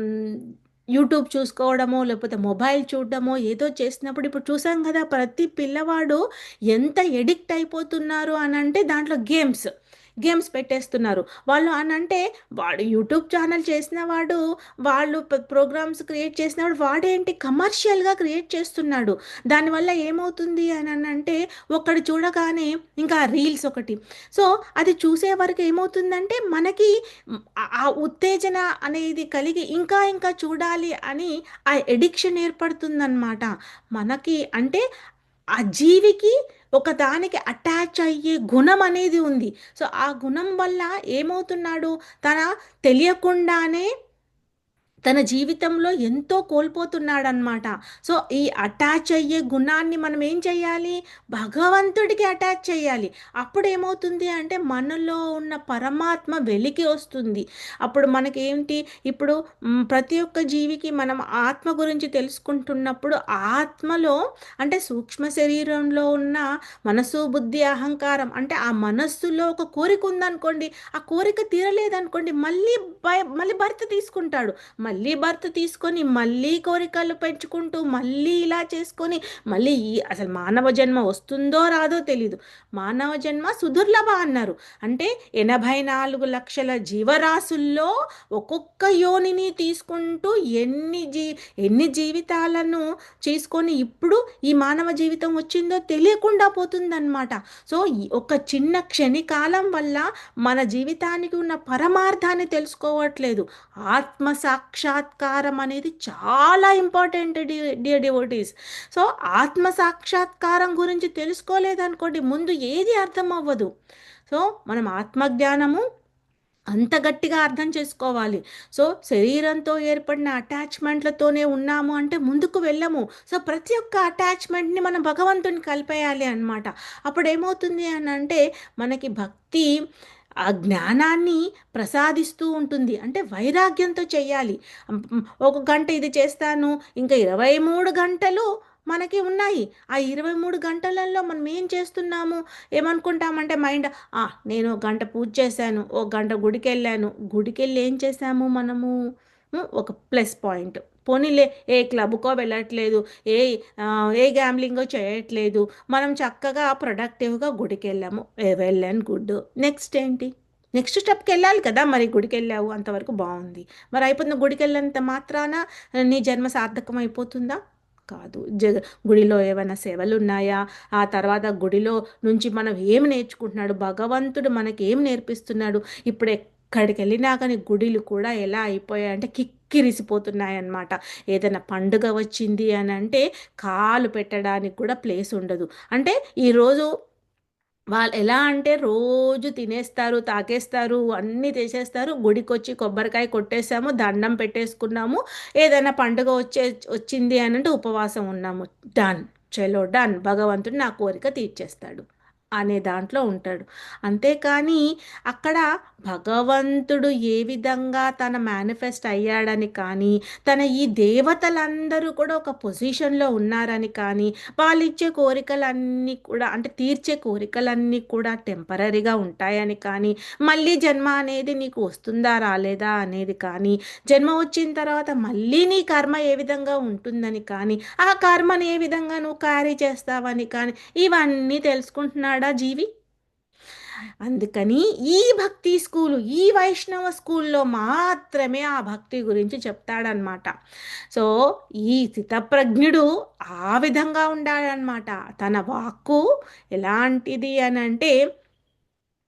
యూట్యూబ్ చూసుకోవడమో, లేకపోతే మొబైల్ చూడడమో ఏదో చేసినప్పుడు ఇప్పుడు చూసాం కదా! ప్రతి పిల్లవాడు ఎంత ఎడిక్ట్ అయిపోతున్నారు అనంటే దాంట్లో గేమ్స్ పెట్టేస్తున్నారు. వాళ్ళు అనంటే వాడు యూట్యూబ్ ఛానల్ చేసిన వాడు, వాళ్ళు ప్రోగ్రామ్స్ క్రియేట్ చేసినవాడు వాడేంటి కమర్షియల్‌గా క్రియేట్ చేస్తున్నాడు. దానివల్ల ఏమవుతుంది అనంటే ఒకడు చూడగానే ఇంకా రీల్స్ ఒకటి. సో, అది చూసే వరకు ఏమవుతుందంటే మనకి ఆ ఉత్తేజన అనేది కలిగి ఇంకా ఇంకా చూడాలి అని ఆ ఎడిక్షన్ ఏర్పడుతుందనమాట. మనకి అంటే ఆ జీవికి ఒకదానికి అటాచ్ అయ్యే గుణం అనేది ఉంది. సో, ఆ గుణం వల్ల ఏమవుతున్నాడు తన తెలియకుండానే తన జీవితంలో ఎంతో కోల్పోతున్నాడనమాట. సో, ఈ అటాచ్ అయ్యే గుణాన్ని మనం ఏం చేయాలి? భగవంతుడికి అటాచ్ చేయాలి. అప్పుడేమవుతుంది అంటే మనలో ఉన్న పరమాత్మ వెలికి వస్తుంది. అప్పుడు మనకేంటి ఇప్పుడు ప్రతి ఒక్క జీవికి మనం ఆత్మ గురించి తెలుసుకుంటున్నప్పుడు ఆత్మలో అంటే సూక్ష్మ శరీరంలో ఉన్న మనసు, బుద్ధి, అహంకారం అంటే ఆ మనస్సులో ఒక కోరిక ఉందనుకోండి, ఆ కోరిక తీరలేదనుకోండి మళ్ళీ భర్త తీసుకుంటాడు. మళ్ళీ భర్త తీసుకొని, మళ్ళీ కోరికలు పెంచుకుంటూ, మళ్ళీ ఇలా చేసుకొని, మళ్ళీ అసలు మానవ జన్మ వస్తుందో రాదో తెలీదు. మానవ జన్మ సుదుర్లభ అన్నారు. అంటే 84,00,000 జీవరాశుల్లో ఒక్కొక్క యోనిని తీసుకుంటూ ఎన్ని జీవితాలను చేసుకొని ఇప్పుడు ఈ మానవ జీవితం వచ్చిందో తెలియకుండా పోతుందన్నమాట. సో, ఒక చిన్న క్షణికాలం వల్ల మన జీవితానికి ఉన్న పరమార్థాన్ని తెలుసుకోవట్లేదు. ఆత్మ సాక్షాత్కారం అనేది చాలా ఇంపార్టెంట్ డియర్ డివోటీస్. సో, ఆత్మ సాక్షాత్కారం గురించి తెలుసుకోలేదనుకోండి ముందు ఏది అర్థం అవ్వదు. సో, మనం ఆత్మజ్ఞానము అంత గట్టిగా అర్థం చేసుకోవాలి. సో, శరీరంతో ఏర్పడిన అటాచ్‌మెంట్‌లతోనే ఉన్నాము అంటే ముందుకు వెళ్ళము. సో, ప్రతి ఒక్క అటాచ్‌మెంట్‌ని మనం భగవంతునికి కలిపేయాలి అన్నమాట. అప్పుడేమవుతుంది అనంటే మనకి భక్తి ఆ జ్ఞానాన్ని ప్రసాదిస్తూ ఉంటుంది. అంటే వైరాగ్యంతో చెయ్యాలి. ఒక గంట ఇది చేస్తాను, ఇంకా 23 గంటలు మనకి ఉన్నాయి. ఆ 23 గంటలలో మనం ఏం చేస్తున్నాము? ఏమనుకుంటామంటే మైండ్, నేను ఒక గంట పూజ చేశాను, ఒక గంట గుడికెళ్ళాను. గుడికెళ్ళి ఏం చేశాము మనము? ఒక ప్లస్ పాయింట్. పోనీలే, ఏ క్లబ్‌కో వెళ్ళట్లేదు, ఏ ఏ గ్యామ్లింగో చేయట్లేదు. మనం చక్కగా ప్రొడక్టివ్‌గా గుడికెళ్ళాము. Well and good. నెక్స్ట్ ఏంటి? నెక్స్ట్ స్టెప్‌కి వెళ్ళాలి కదా! మరి గుడికెళ్ళావు అంతవరకు బావుంది. మరి అయిపోతుంది, గుడికెళ్ళినంత మాత్రాన నీ జన్మ సార్థకం అయిపోతుందా? కాదు. గుడిలో ఏవైనా సేవలున్నాయా? ఆ తర్వాత గుడిలో నుంచి మనం ఏమి నేర్చుకుంటున్నాడు? భగవంతుడు మనకి ఏం నేర్పిస్తున్నాడు? ఇప్పుడు ఎక్కడికెళ్ళినా కానీ గుడిలు కూడా ఎలా అయిపోయాయంటే కిక్కిరిసిపోతున్నాయన్నమాట. ఏదైనా పండుగ వచ్చింది అని అంటే కాలు పెట్టడానికి కూడా ప్లేస్ ఉండదు. అంటే ఈరోజు వాళ్ళు ఎలా అంటే రోజు తినేస్తారు, తాగేస్తారు, అన్నీ చేసేస్తారు. గుడికొచ్చి కొబ్బరికాయ కొట్టేసాము, దండం పెట్టేసుకున్నాము. ఏదైనా పండుగ వచ్చింది అని అంటే ఉపవాసం ఉన్నాము. డన్. చలో డన్. భగవంతుడు నా కోరిక తీర్చేస్తాడు అనే దాంట్లో ఉంటాడు. అంతేకాని అక్కడ భగవంతుడు ఏ విధంగా తన మేనిఫెస్ట్ అయ్యాడని కానీ, తన ఈ దేవతలందరూ కూడా ఒక పొజిషన్‌లో ఉన్నారని కానీ, వాళ్ళిచ్చే కోరికలన్నీ కూడా అంటే తీర్చే కోరికలన్నీ కూడా టెంపరరీగా ఉంటాయని కానీ, మళ్ళీ జన్మ అనేది నీకు వస్తుందా రాలేదా అనేది కానీ, జన్మ వచ్చిన తర్వాత మళ్ళీ నీ కర్మ ఏ విధంగా ఉంటుందని కానీ, ఆ కర్మని ఏ విధంగా నువ్వు క్యారీ చేస్తావని కానీ, ఇవన్నీ తెలుసుకుంటున్నాడా జీవి? అందుకని ఈ భక్తి స్కూలు, ఈ వైష్ణవ స్కూల్లో మాత్రమే ఆ భక్తి గురించి చెప్తాడనమాట. సో ఈ స్థితప్రజ్ఞుడు ఆ విధంగా ఉండాలన్నమాట. తన వాక్కు ఎలాంటిది అని అంటే,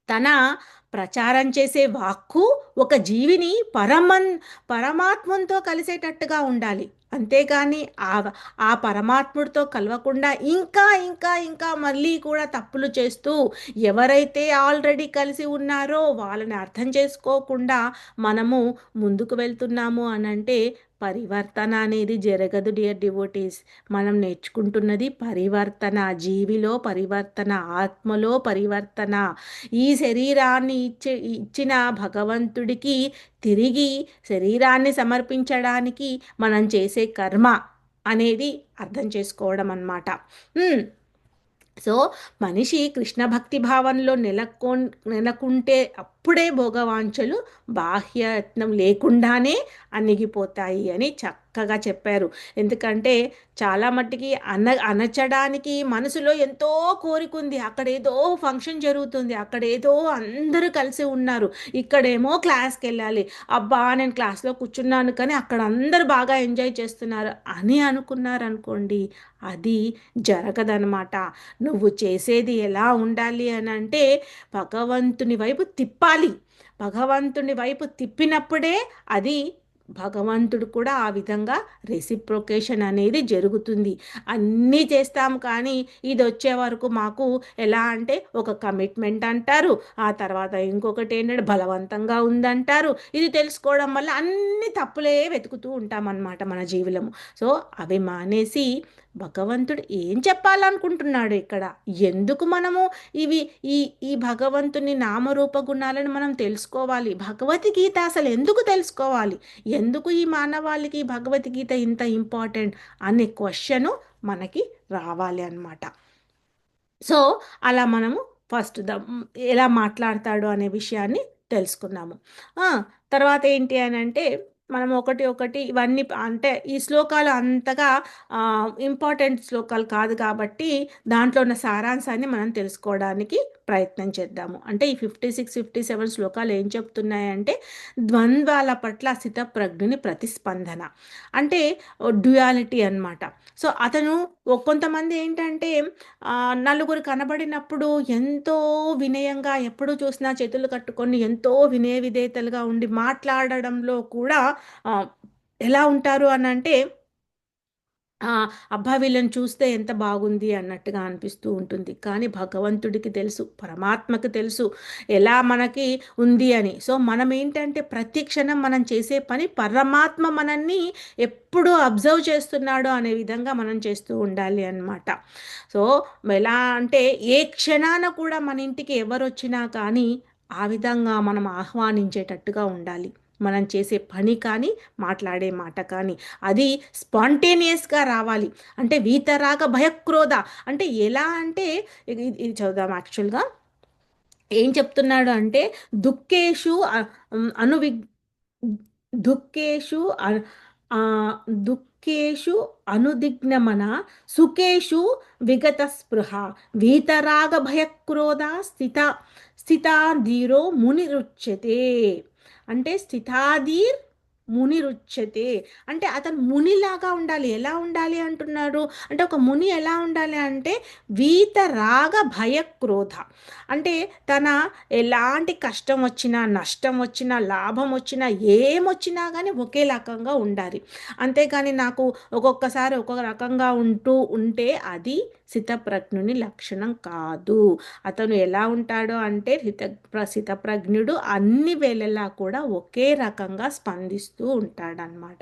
తన ప్రచారం చేసే వాక్కు ఒక జీవిని పరమాత్మంతో కలిసేటట్టుగా ఉండాలి. అంతేగాని ఆ పరమాత్ముడితో కలవకుండా ఇంకా ఇంకా ఇంకా మళ్ళీ కూడా తప్పులు చేస్తూ, ఎవరైతే ఆల్రెడీ కలిసి ఉన్నారో వాళ్ళని అర్థం చేసుకోకుండా మనము ముందుకు వెళ్తున్నాము అనంటే పరివర్తన అనేది జరగదు డియర్ డివోటీస్. మనం నేర్చుకుంటున్నది పరివర్తన, జీవిలో పరివర్తన, ఆత్మలో పరివర్తన. ఈ శరీరాన్ని ఇచ్చిన భగవంతుడికి తిరిగి శరీరాన్ని సమర్పించడానికి మనం చేసే కర్మ అనేది అర్థం చేసుకోవడం అన్నమాట. సో మనిషి కృష్ణ భక్తి భావంలో నెలకుంటే అప్పుడే భోగవాంఛలు బాహ్యయత్నం లేకుండానే అణిగిపోతాయి అని చక్కగా చెప్పారు. ఎందుకంటే చాలా మట్టికి అనచడానికి మనసులో ఎంతో కోరికుంది. అక్కడేదో ఫంక్షన్ జరుగుతుంది, అక్కడేదో అందరూ కలిసి ఉన్నారు, ఇక్కడేమో క్లాస్కి వెళ్ళాలి. అబ్బా నేను క్లాస్లో కూర్చున్నాను కానీ అక్కడ అందరూ బాగా ఎంజాయ్ చేస్తున్నారు అని అనుకున్నారనుకోండి, అది జరగదనమాట. నువ్వు చేసేది ఎలా ఉండాలి అని అంటే భగవంతుని వైపు తిప్పాలి. భగవంతుని వైపు తిప్పినప్పుడే అది భగవంతుడు కూడా ఆ విధంగా రెసిప్రొకేషన్ అనేది జరుగుతుంది. అన్నీ చేస్తాం కానీ ఇది వచ్చే వరకు మాకు ఎలా అంటే ఒక కమిట్మెంట్ అంటారు, ఆ తర్వాత ఇంకొకటి ఏంటంటే బలవంతంగా ఉందంటారు. ఇది తెలుసుకోవడం వల్ల అన్ని తప్పులే వెతుకుతూ ఉంటామన్నమాట మన జీవితము. సో అవి మానేసి భగవంతుడు ఏం చెప్పాలనుకుంటున్నాడు ఇక్కడ, ఎందుకు మనము ఇవి ఈ ఈ భగవంతుని నామరూప గుణాలను మనం తెలుసుకోవాలి, భగవద్గీత అసలు ఎందుకు తెలుసుకోవాలి, ఎందుకు ఈ మానవాళికి భగవద్గీత ఇంత ఇంపార్టెంట్ అనే క్వశ్చను మనకి రావాలి అన్నమాట. సో అలా మనము ఫస్ట్ ఎలా మాట్లాడతాడు అనే విషయాన్ని తెలుసుకున్నాము. తర్వాత ఏంటి అని అంటే మనం ఒకటి ఒకటి ఇవన్నీ అంటే ఈ శ్లోకాలు అంతగా ఇంపార్టెంట్ శ్లోకాలు కాదు కాబట్టి దాంట్లో ఉన్న సారాంశాన్ని మనం తెలుసుకోవడానికి ప్రయత్నం చేద్దాము. అంటే ఈ 56, 57 శ్లోకాలు ఏం చెప్తున్నాయంటే ద్వంద్వాల పట్ల స్థితప్రజ్ఞుని ప్రతిస్పందన, అంటే డ్యుయాలిటీ అన్నమాట. సో అతను కొంతమంది ఏంటంటే నలుగురు కనబడినప్పుడు ఎంతో వినయంగా ఎప్పుడు చూసినా చేతులు కట్టుకొని ఎంతో వినయ విధేయతలుగా ఉండి మాట్లాడడంలో కూడా ఎలా ఉంటారు అని అంటే అబ్బా వీళ్ళని చూస్తే ఎంత బాగుంది అన్నట్టుగా అనిపిస్తూ ఉంటుంది. కానీ భగవంతుడికి తెలుసు, పరమాత్మకి తెలుసు ఎలా మనకి ఉంది అని. సో మనం ఏంటంటే ప్రతి క్షణం మనం చేసే పని పరమాత్మ మనల్ని ఎప్పుడు అబ్జర్వ్ చేస్తున్నాడు అనే విధంగా మనం చేస్తూ ఉండాలి అన్నమాట. సో ఎలా అంటే ఏ క్షణాన కూడా మన ఇంటికి ఎవరు వచ్చినా కానీ ఆ విధంగా మనం ఆహ్వానించేటట్టుగా ఉండాలి. మనం చేసే పని కానీ, మాట్లాడే మాట కానీ. అది స్పాంటేనియస్‌గా రావాలి. అంటే వీతరాగ భయక్రోధ అంటే ఎలా అంటే ఇది చదువుదాం యాక్చువల్‌గా. ఏం చెప్తున్నాడు అంటే దుఃఖేషు అనువి దుఃఖేషు ఆ, దుఃఖేషు అనుదిగ్నమన సుఖేషు విగత స్పృహ వీతరాగ భయక్రోధ స్థితాధీరో మునిరుచ్యతే. అంటే స్థితాధీర్ మునిరుచ్యతే అంటే అతను మునిలాగా ఉండాలి. ఎలా ఉండాలి అంటున్నాడు అంటే ఒక ముని ఎలా ఉండాలి అంటే వీతరాగ భయక్రోధ అంటే తన ఎలాంటి కష్టం వచ్చినా, నష్టం వచ్చినా, లాభం వచ్చినా, ఏమొచ్చినా కానీ ఒకే రకంగా ఉండాలి. అంతేకాని నాకు ఒక్కొక్కసారి ఒక్కొక్క రకంగా ఉంటే అది స్థితప్రజ్ఞుని లక్షణం కాదు. అతను ఎలా ఉంటాడో అంటే స్థితప్రజ్ఞుడు అన్ని వేళలా కూడా ఒకే రకంగా స్పందిస్తూ ఉంటాడనమాట.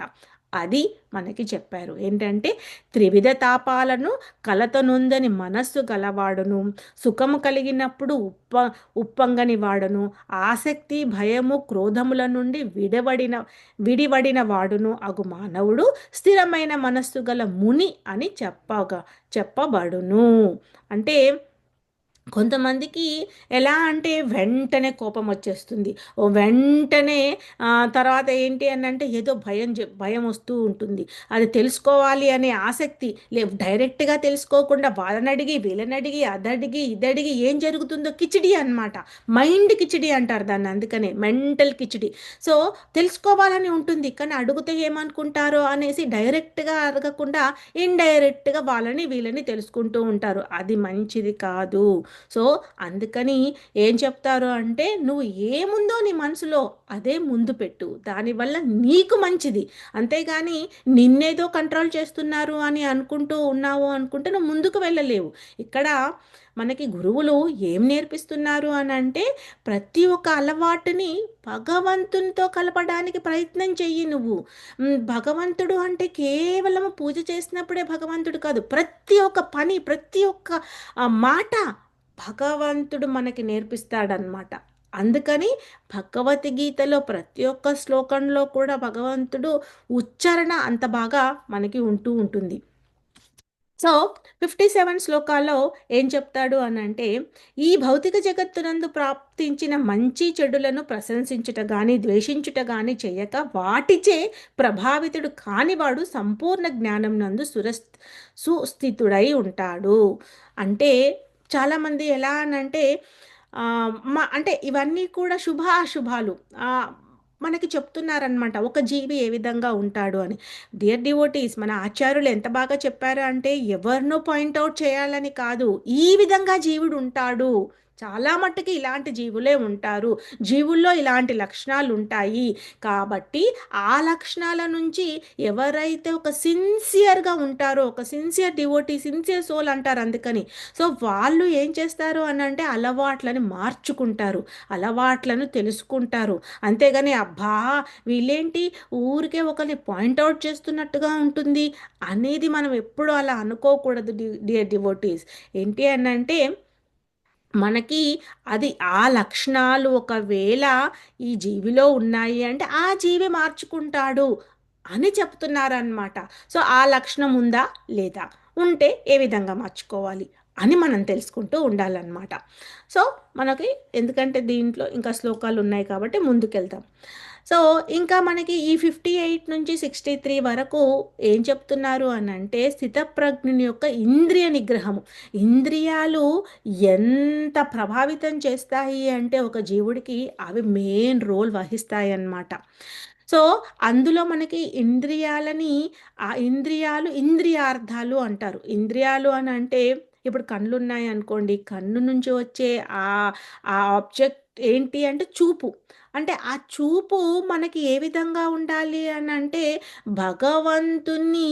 అది మనకి చెప్పారు. ఏంటంటే త్రివిధ తాపాలను కలతనొందని మనస్సు గలవాడును, సుఖము కలిగినప్పుడు ఉప్పొంగని వాడును, ఆసక్తి భయము క్రోధముల నుండి విడివడిన వాడును అగు మానవుడు స్థిరమైన మనస్సు గల ముని అని చెప్పబడును. అంటే కొంతమందికి ఎలా అంటే వెంటనే కోపం వచ్చేస్తుంది. ఓ వెంటనే తర్వాత ఏంటి అని అంటే ఏదో భయం వస్తూ ఉంటుంది. అది తెలుసుకోవాలి అనే ఆసక్తి డైరెక్ట్గా తెలుసుకోకుండా వాళ్ళని అడిగి వీళ్ళని అడిగి అదడిగి ఇదడిగి ఏం జరుగుతుందో కిచిడి అన్నమాట. మైండ్ కిచిడి అంటారు దాన్ని, అందుకనే మెంటల్ కిచిడి. సో తెలుసుకోవాలని ఉంటుంది కానీ అడిగితే ఏమనుకుంటారో అనేసి డైరెక్ట్గా అడగకుండా ఇండైరెక్ట్గా వాళ్ళని వీళ్ళని తెలుసుకుంటూ ఉంటారు. అది మంచిది కాదు. సో అందుకని ఏం చెప్తారు అంటే నువ్వు ఏముందో నీ మనసులో అదే ముందు పెట్టు, దానివల్ల నీకు మంచిది. అంతేగాని నిన్నేదో కంట్రోల్ చేస్తున్నారు అని అనుకుంటూ ఉన్నావు అనుకుంటే నువ్వు ముందుకు వెళ్ళలేవు. ఇక్కడ మనకి గురువులు ఏం నేర్పిస్తున్నారు అని అంటే ప్రతి ఒక్క అలవాటుని భగవంతునితో కలపడానికి ప్రయత్నం చెయ్యి నువ్వు. భగవంతుడు అంటే కేవలం పూజ చేసినప్పుడే భగవంతుడు కాదు, ప్రతి ఒక్క పని, ప్రతి ఒక్క మాట భగవంతుడు మనకి నేర్పిస్తాడనమాట. అందుకని భగవద్గీతలో ప్రతి ఒక్క శ్లోకంలో కూడా భగవంతుడు ఉచ్చారణ అంత బాగా మనకి ఉంటూ ఉంటుంది. సో 57 శ్లోకాల్లో ఏం చెప్తాడు అని అంటే ఈ భౌతిక జగత్తునందు ప్రాప్తించిన మంచి చెడులను ప్రశంసించుట కానీ ద్వేషించుట కానీ చేయక వాటిచే ప్రభావితుడు కానివాడు సంపూర్ణ జ్ఞానం నందు సుస్థితుడై ఉంటాడు. అంటే చాలామంది ఎలా అనంటే అంటే ఇవన్నీ కూడా శుభ అశుభాలు మనకి చెప్తున్నారనమాట ఒక జీవి ఏ విధంగా ఉంటాడు అని. డియర్ డివోటీస్, మన ఆచార్యులు ఎంత బాగా చెప్పారు అంటే ఎవరినో పాయింట్అవుట్ చేయాలని కాదు, ఈ విధంగా జీవుడు ఉంటాడు, చాలా మట్టుకి ఇలాంటి జీవులే ఉంటారు, జీవుల్లో ఇలాంటి లక్షణాలు ఉంటాయి కాబట్టి ఆ లక్షణాల నుంచి ఎవరైతే ఒక సిన్సియర్గా ఉంటారో, ఒక సిన్సియర్ డివోటీ, సిన్సియర్ సోల్ అంటారు అందుకని. సో వాళ్ళు ఏం చేస్తారు అని అంటే అలవాట్లను మార్చుకుంటారు, అలవాట్లను తెలుసుకుంటారు. అంతేగాని అబ్బా వీళ్ళేంటి ఊరికే ఒకరిని పాయింట్అవుట్ చేస్తున్నట్టుగా ఉంటుంది అనేది మనం ఎప్పుడూ అలా అనుకోకూడదు డియర్ డివోటీస్. ఏంటి అని అంటే మనకి అది ఆ లక్షణాలు ఒకవేళ ఈ జీవిలో ఉన్నాయి అంటే ఆ జీవి మార్చుకుంటాడు అని చెప్తున్నారనమాట. సో ఆ లక్షణం ఉందా లేదా, ఉంటే ఏ విధంగా మార్చుకోవాలి అని మనం తెలుసుకుంటూ ఉండాలన్నమాట. సో మనకి ఎందుకంటే దీంట్లో ఇంకా శ్లోకాలు ఉన్నాయి కాబట్టి ముందుకెళ్తాం. సో ఇంకా మనకి ఈ 58 నుంచి 63 వరకు ఏం చెప్తున్నారు అని అంటే స్థితప్రజ్ఞుని యొక్క ఇంద్రియ నిగ్రహము. ఇంద్రియాలు ఎంత ప్రభావితం చేస్తాయి అంటే ఒక జీవుడికి అవి మెయిన్ రోల్ వహిస్తాయి అన్నమాట. సో అందులో మనకి ఇంద్రియాలని ఇంద్రియార్థాలు అంటారు. ఇంద్రియాలు అని అంటే ఇప్పుడు కళ్ళు ఉన్నాయి అనుకోండి, కన్ను నుంచి వచ్చే ఆ ఆ ఆబ్జెక్ట్ ఏంటి అంటే చూపు. అంటే ఆ చూపు మనకి ఏ విధంగా ఉండాలి అని అంటే భగవంతుని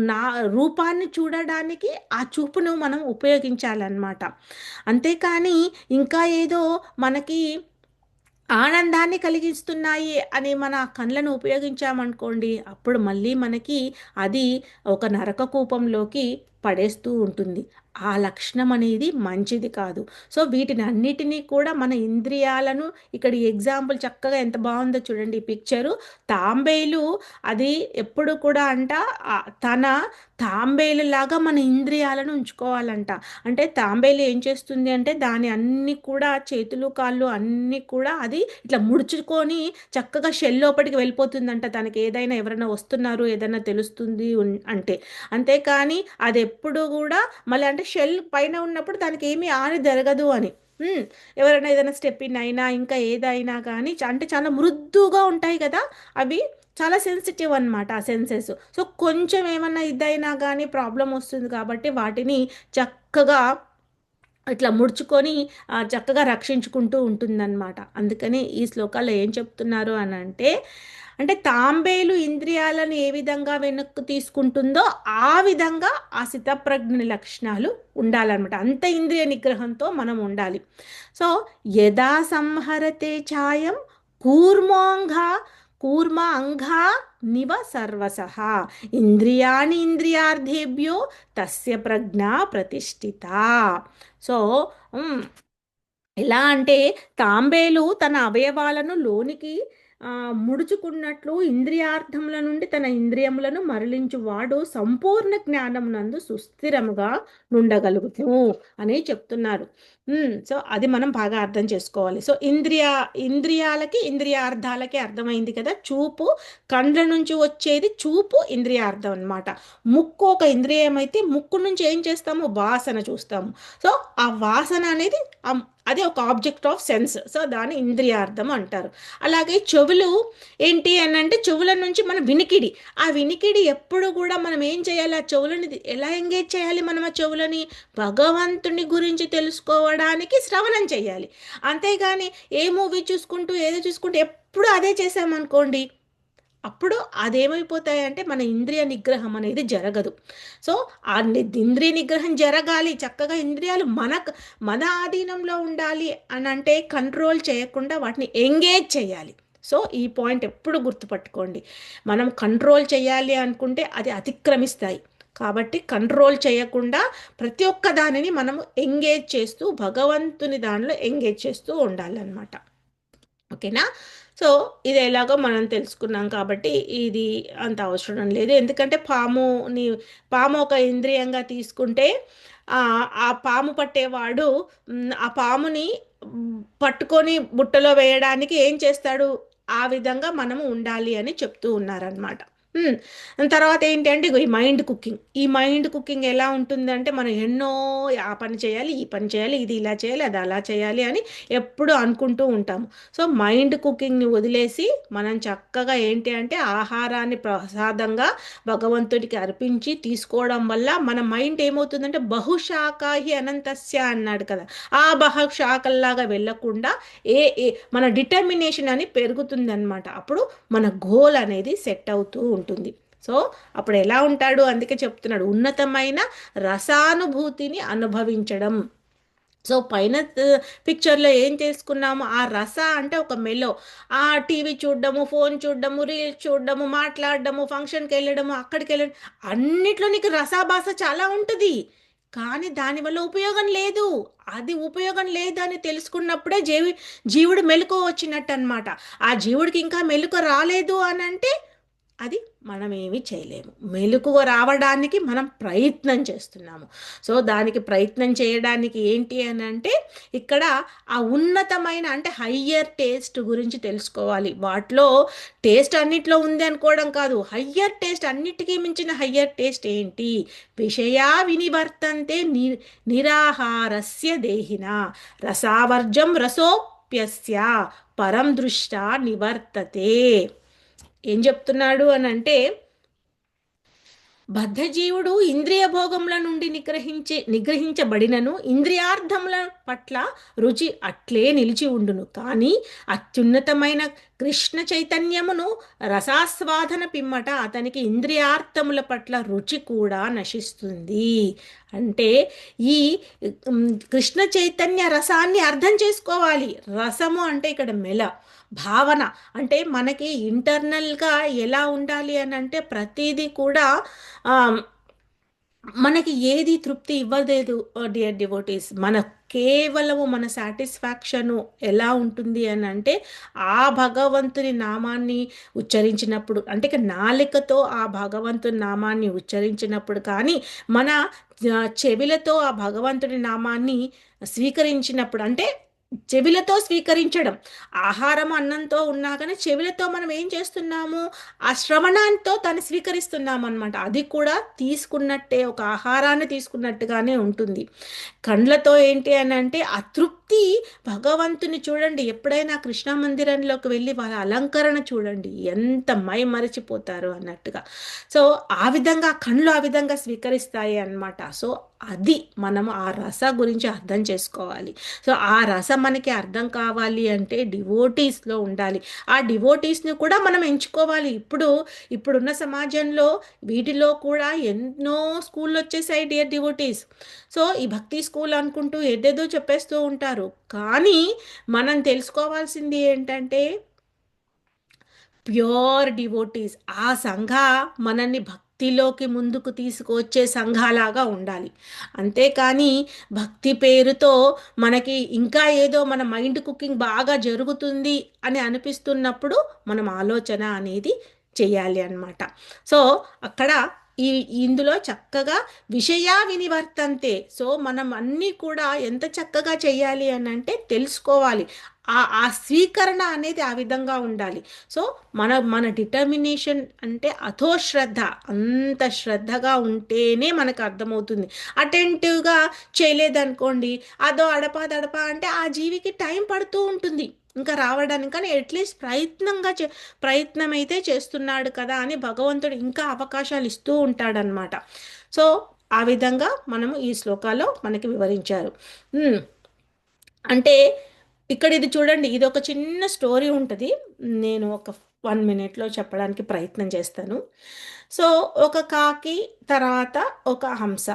నా రూపాన్ని చూడడానికి ఆ చూపును మనం ఉపయోగించాలన్నమాట. అంతేకాని ఇంకా ఏదో మనకి ఆనందాన్ని కలిగిస్తున్నాయి అని మన కళ్ళను ఉపయోగించామనుకోండి, అప్పుడు మళ్ళీ మనకి అది ఒక నరక కూపంలోకి పడేస్తూ ఉంటుంది. ఆ లక్షణం అనేది మంచిది కాదు. సో వీటిని అన్నిటినీ కూడా మన ఇంద్రియాలను, ఇక్కడ ఈ ఎగ్జాంపుల్ చక్కగా ఎంత బాగుందో చూడండి ఈ పిక్చరు. తాంబేలు అది ఎప్పుడు కూడా అంట తన తాంబేలులాగా మన ఇంద్రియాలను ఉంచుకోవాలంట. అంటే తాంబేలు ఏం చేస్తుంది అంటే దాని అన్ని కూడా చేతులు కాళ్ళు అన్నీ కూడా అది ఇట్లా ముడుచుకొని చక్కగా షెల్ లోపలికి వెళ్ళిపోతుందంట. తనకి ఏదైనా ఎవరైనా వస్తున్నారు ఏదైనా తెలుస్తుంది అంటే. అంతేకాని అది ఎప్పుడు కూడా మళ్ళీ అంటే షెల్ పైన ఉన్నప్పుడు దానికి ఏమీ హాని జరగదు అని. ఎవరైనా ఏదైనా స్టెప్ ఇన్ అయినా ఇంకా ఏదైనా కానీ అంటే చాలా మృదువుగా ఉంటాయి కదా అవి, చాలా సెన్సిటివ్ అనమాట ఆ సెన్సెస్. సో కొంచెం ఏమన్నా ఇదైనా కానీ ప్రాబ్లం వస్తుంది కాబట్టి వాటిని చక్కగా ఇట్లా ముడుచుకొని చక్కగా రక్షించుకుంటూ ఉంటుందన్నమాట. అందుకని ఈ శ్లోకాల్లో ఏం చెప్తున్నారు అని అంటే, అంటే తాంబేలు ఇంద్రియాలను ఏ విధంగా వెనక్కు తీసుకుంటుందో ఆ విధంగా ఆ స్థితప్రజ్ఞ లక్షణాలు ఉండాలన్నమాట. అంత ఇంద్రియ నిగ్రహంతో మనం ఉండాలి. సో యదా సంహరతే ఛాయం కూర్మోంఘ కూర్మ అంఘా నివ సర్వసః ఇంద్రియాణి ఇంద్రియార్థేభ్యో తస్య ప్రజ్ఞా ప్రతిష్ఠిత. సో ఎలా అంటే తాంబేలు తన అవయవాలను లోనికి ముడుచుకున్నట్లు ఇంద్రియార్థముల నుండి తన ఇంద్రియములను మరలించువాడు సంపూర్ణ జ్ఞానం నందు సుస్థిరముగా నుండగలుగుతూ అని చెప్తున్నారు. సో అది మనం బాగా అర్థం చేసుకోవాలి. సో ఇంద్రియాలకి ఇంద్రియార్థాలకి అర్థమైంది కదా. చూపు కండ్ల నుంచి వచ్చేది చూపు ఇంద్రియార్థం అనమాట. ముక్కు ఒక ఇంద్రియం అయితే ముక్కు నుంచి ఏం చేస్తాము, వాసన చూస్తాము. సో ఆ వాసన అనేది అది ఒక ఆబ్జెక్ట్ ఆఫ్ సెన్స్. సో దాన్ని ఇంద్రియార్థం అంటారు. అలాగే చెవులు ఏంటి అని అంటే చెవుల నుంచి మన వినికిడి. ఆ వినికిడి ఎప్పుడు కూడా మనం ఏం చేయాలి, ఆ చెవులని ఎలా ఎంగేజ్ చేయాలి, మనం ఆ చెవులని భగవంతుని గురించి తెలుసుకోవడానికి శ్రవణం చేయాలి. అంతేగాని ఏ మూవీ చూసుకుంటూ ఏదో చూసుకుంటూ ఎప్పుడు అదే చేసామనుకోండి, అప్పుడు అదేమైపోతాయంటే మన ఇంద్రియ నిగ్రహం అనేది జరగదు. సో ఆ ఇంద్రియ నిగ్రహం జరగాలి, చక్కగా ఇంద్రియాలు మన ఆధీనంలో ఉండాలి అని అంటే కంట్రోల్ చేయకుండా వాటిని ఎంగేజ్ చేయాలి. సో ఈ పాయింట్ ఎప్పుడు గుర్తుపట్టుకోండి. మనం కంట్రోల్ చేయాలి అనుకుంటే అది అతిక్రమిస్తాయి. కాబట్టి కంట్రోల్ చేయకుండా ప్రతి ఒక్క దానిని మనము ఎంగేజ్ చేస్తూ భగవంతుని దానిలో ఎంగేజ్ చేస్తూ ఉండాలన్నమాట. ఓకేనా. సో ఇది ఎలాగో మనం తెలుసుకున్నాం కాబట్టి ఇది అంత అవసరం లేదు. ఎందుకంటే పాము ఒక ఇంద్రియంగా తీసుకుంటే ఆ పాము పట్టేవాడు ఆ పాముని పట్టుకొని బుట్టలో వేయడానికి ఏం చేస్తాడు, ఆ విధంగా మనము ఉండాలి అని చెప్తూ ఉన్నారనమాట. తర్వాత ఏంటి అంటే ఈ మైండ్ కుకింగ్ ఎలా ఉంటుందంటే మనం ఎన్నో ఆ పని చేయాలి ఈ పని చేయాలి ఇది ఇలా చేయాలి అది అలా చేయాలి అని ఎప్పుడు అనుకుంటూ ఉంటాము. సో మైండ్ కుకింగ్ని వదిలేసి మనం చక్కగా ఏంటి అంటే ఆహారాన్ని ప్రసాదంగా భగవంతుడికి అర్పించి తీసుకోవడం వల్ల మన మైండ్ ఏమవుతుందంటే బహుశాకాహి అనంతస్య అన్నాడు కదా, ఆ బహుశాకల్లాగా వెళ్ళకుండా మన డిటర్మినేషన్ అని పెరుగుతుంది అనమాట. అప్పుడు మన గోల్ అనేది సెట్ అవుతూ ఉంటుంది. సో అప్పుడు ఎలా ఉంటాడు, అందుకే చెప్తున్నాడు ఉన్నతమైన రసానుభూతిని అనుభవించడం. సో పైన పిక్చర్లో ఏం చేసుకున్నాము, ఆ రస అంటే ఒక మెలో, ఆ టీవీ చూడడము ఫోన్ చూడడము రీల్స్ చూడడము మాట్లాడడము ఫంక్షన్కి వెళ్ళడము అక్కడికి వెళ్ళడం అన్నిట్లో నీకు రసాభాస చాలా ఉంటుంది. కానీ దానివల్ల ఉపయోగం లేదు. అది ఉపయోగం లేదని తెలుసుకున్నప్పుడే జీవుడు మెలకు వచ్చినట్టు అనమాట. ఆ జీవుడికి ఇంకా మెలకు రాలేదు అని అంటే అది మనం ఏమీ చేయలేము. మెలకువ రావడానికి మనం ప్రయత్నం చేస్తున్నాము. సో దానికి ప్రయత్నం చేయడానికి ఏంటి అని అంటే ఇక్కడ ఆ ఉన్నతమైన అంటే హయ్యర్ టేస్ట్ గురించి తెలుసుకోవాలి. వాటిలో టేస్ట్ అన్నిట్లో ఉంది అనుకోవడం కాదు, హయ్యర్ టేస్ట్ అన్నిటికీ మించిన హయ్యర్ టేస్ట్ ఏంటి, విషయా వినివర్తంతే నిరాహారస్య దేహిన రసావర్జం రసోప్యస్య పరం దృష్టా నివర్తతే. ఏం చెప్తున్నాడు అని అంటే బద్ధజీవుడు ఇంద్రియ భోగముల నుండి నిగ్రహించబడినను ఇంద్రియార్థముల పట్ల రుచి అట్లే నిలిచి ఉండును. కానీ అత్యున్నతమైన కృష్ణ చైతన్యమును రసాస్వాదన పిమ్మట అతనికి ఇంద్రియార్థముల పట్ల రుచి కూడా నశిస్తుంది. అంటే ఈ కృష్ణ చైతన్య రసాన్ని అర్థం చేసుకోవాలి. రసము అంటే ఇక్కడ భావన. అంటే మనకి ఇంటర్నల్గా ఎలా ఉండాలి అని అంటే ప్రతిదీ కూడా మనకి ఏది తృప్తి ఇవ్వలేదు డియర్ డివోటీస్. మన కేవలము మన సాటిస్ఫాక్షను ఎలా ఉంటుంది అని అంటే, ఆ భగవంతుని నామాన్ని ఉచ్చరించినప్పుడు, అంటే ఇక నాలికతో ఆ భగవంతుని నామాన్ని ఉచ్చరించినప్పుడు కానీ, మన చెవిలతో ఆ భగవంతుని నామాన్ని స్వీకరించినప్పుడు, అంటే చెవిలతో స్వీకరించడం. ఆహారం అన్నంతో ఉన్నా కానీ చెవిలతో మనం ఏం చేస్తున్నాము, ఆ శ్రవణంతో దాన్ని స్వీకరిస్తున్నాం అనమాట. అది కూడా తీసుకున్నట్టే, ఒక ఆహారాన్ని తీసుకున్నట్టుగానే ఉంటుంది. కండ్లతో ఏంటి అని అంటే ఆ తృప్తి. భగవంతుని చూడండి, ఎప్పుడైనా కృష్ణ మందిరంలోకి వెళ్ళి వాళ్ళ అలంకరణ చూడండి, ఎంత మై మరిచిపోతారు అన్నట్టుగా. సో ఆ విధంగా కళ్ళు ఆ విధంగా స్వీకరిస్తాయి అన్నమాట. సో అది మనం ఆ రస గురించి అర్థం చేసుకోవాలి. సో ఆ రసం మనకి అర్థం కావాలి అంటే డివోటీస్లో ఉండాలి. ఆ డివోటీస్ని కూడా మనం ఎంచుకోవాలి. ఇప్పుడున్న సమాజంలో వీటిలో కూడా ఎన్నో స్కూళ్ళు వచ్చేసాయి డియర్ డివోటీస్. సో ఈ భక్తి స్కూల్ అనుకుంటూ ఏదేదో చెప్పేస్తూ ఉంటారు. కానీ మనం తెలుసుకోవాల్సింది ఏంటంటే, ప్యూర్ డివోటీస్ ఆ సంఘ మనల్ని భక్తిలోకి ముందుకు తీసుకువచ్చే సంఘాలాగా ఉండాలి. అంతేకాని భక్తి పేరుతో మనకి ఇంకా ఏదో మన మైండ్ కుకింగ్ బాగా జరుగుతుంది అని అనిపిస్తున్నప్పుడు మనం ఆలోచన అనేది చేయాలి అన్నమాట. సో అక్కడ ఈ ఇందులో చక్కగా విషయా వినివర్తంతే. సో మనం అన్నీ కూడా ఎంత చక్కగా చేయాలి అని అంటే తెలుసుకోవాలి. ఆ స్వీకరణ అనేది ఆ విధంగా ఉండాలి. సో మన డిటర్మినేషన్ అంటే అథోశ్రద్ధ, అంత శ్రద్ధగా ఉంటేనే మనకు అర్థమవుతుంది. అటెంటివ్గా చేయలేదనుకోండి, అదో అడపా అంటే ఆ జీవికి టైం పడుతూ ఉంటుంది ఇంకా రావడానికి. కానీ అట్లీస్ట్ ప్రయత్నం అయితే చేస్తున్నాడు కదా అని భగవంతుడు ఇంకా అవకాశాలు ఇస్తూ ఉంటాడనమాట. సో ఆ విధంగా మనము ఈ శ్లోకాల్లో మనకి వివరించారు. ఉమ్, అంటే ఇక్కడ ఇది చూడండి, ఇది ఒక చిన్న స్టోరీ ఉంటుంది. నేను ఒక 1 మినిట్లో చెప్పడానికి ప్రయత్నం చేస్తాను. సో ఒక కాకి, తర్వాత ఒక హంస.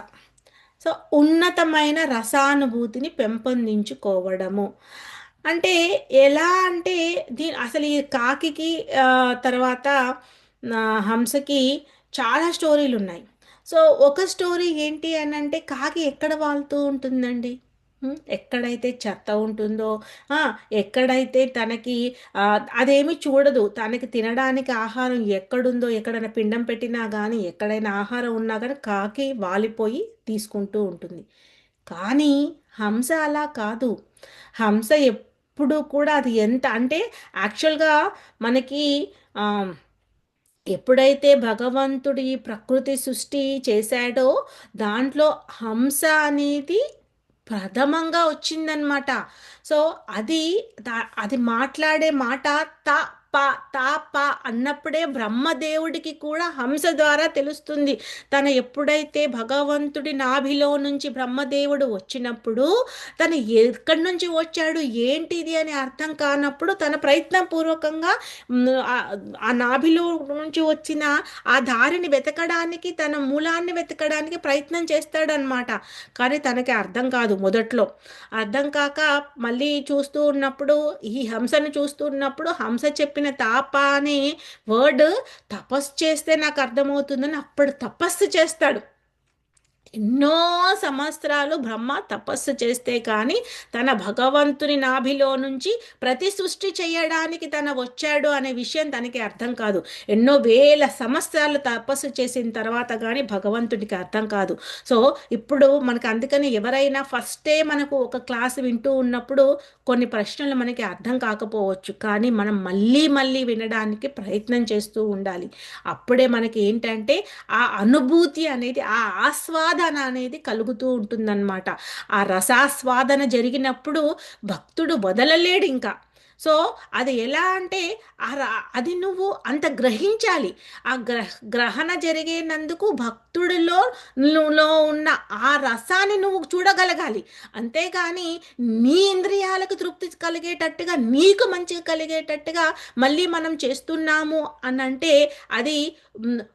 సో ఉన్నతమైన రసానుభూతిని పెంపొందించుకోవడము అంటే ఎలా అంటే, అసలు ఈ కాకికి తర్వాత హంసకి చాలా స్టోరీలు ఉన్నాయి. సో ఒక స్టోరీ ఏంటి అని అంటే, కాకి ఎక్కడ వాళ్తూ ఉంటుందండి? ఎక్కడైతే చెత్త ఉంటుందో, ఆ, ఎక్కడైతే తనకి అదేమి చూడదు. తనకి తినడానికి ఆహారం ఎక్కడుందో, ఎక్కడైనా పిండం పెట్టినా కానీ, ఎక్కడైనా ఆహారం ఉన్నా కానీ కాకి వాలిపోయి తీసుకుంటూ ఉంటుంది. కానీ హంస అలా కాదు. హంస ఎప్పుడు కూడా అది ఎంత అంటే, యాక్చువల్గా మనకి ఆ, ఎప్పుడైతే భగవంతుడు ఈ ప్రకృతి సృష్టి చేశాడో దాంట్లో హంస అనేది ప్రథమంగా వచ్చిందనమాట. సో అది అది మాట్లాడే మాట త ప తా ప అన్నప్పుడే బ్రహ్మదేవుడికి కూడా హంస ద్వారా తెలుస్తుంది. ఎప్పుడైతే భగవంతుడి నాభిలో నుంచి బ్రహ్మదేవుడు వచ్చినప్పుడు, తను ఎక్కడి నుంచి వచ్చాడు ఏంటిది అని అర్థం కానప్పుడు తన ప్రయత్నపూర్వకంగా మ్, ఆ ఆ నాభిలో నుంచి వచ్చిన ఆ దారిని వెతకడానికి, తన మూలాన్ని వెతకడానికి ప్రయత్నం చేస్తాడనమాట. కానీ తనకి అర్థం కాదు మొదట్లో. అర్థం కాక మళ్ళీ చూస్తూ ఉన్నప్పుడు, ఈ హంసను చూస్తూ ఉన్నప్పుడు హంస చెప్పిన తాప అనే వర్డ్, తపస్సు చేస్తే నాకు అర్థమవుతుందని అప్పుడు తపస్సు చేస్తాడు. ఎన్నో సంవత్సరాలు బ్రహ్మ తపస్సు చేస్తే కానీ తన భగవంతుని నాభిలో నుంచి ప్రతి సృష్టి చేయడానికి వచ్చాడు అనే విషయం తనకి అర్థం కాదు. ఎన్నో వేల సంవత్సరాలు తపస్సు చేసిన తర్వాత కానీ భగవంతుడికి అర్థం కాదు. సో ఇప్పుడు మనకు అందుకని ఎవరైనా ఫస్టే మనకు ఒక క్లాస్ వింటూ ఉన్నప్పుడు కొన్ని ప్రశ్నలు మనకి అర్థం కాకపోవచ్చు, కానీ మనం మళ్ళీ మళ్ళీ వినడానికి ప్రయత్నం చేస్తూ ఉండాలి. అప్పుడే మనకి ఏంటంటే ఆ అనుభూతి అనేది, ఆ ఆస్వాదన అనేది కలుగుతూ ఉంటుందన్నమాట. ఆ రసాస్వాదన జరిగినప్పుడు భక్తుడు వదలలేడు ఇంకా. సో అది ఎలా అంటే, అది నువ్వు అంత గ్రహించాలి. ఆ గ్రహణ జరిగేనందుకు భక్తుడిలో ఉన్న ఆ రసాన్ని నువ్వు చూడగలగాలి. అంతేగాని నీ ఇంద్రియాలకు తృప్తి కలిగేటట్టుగా, నీకు మంచిగా కలిగేటట్టుగా మళ్ళీ మనం చేస్తున్నాము అని అంటే అది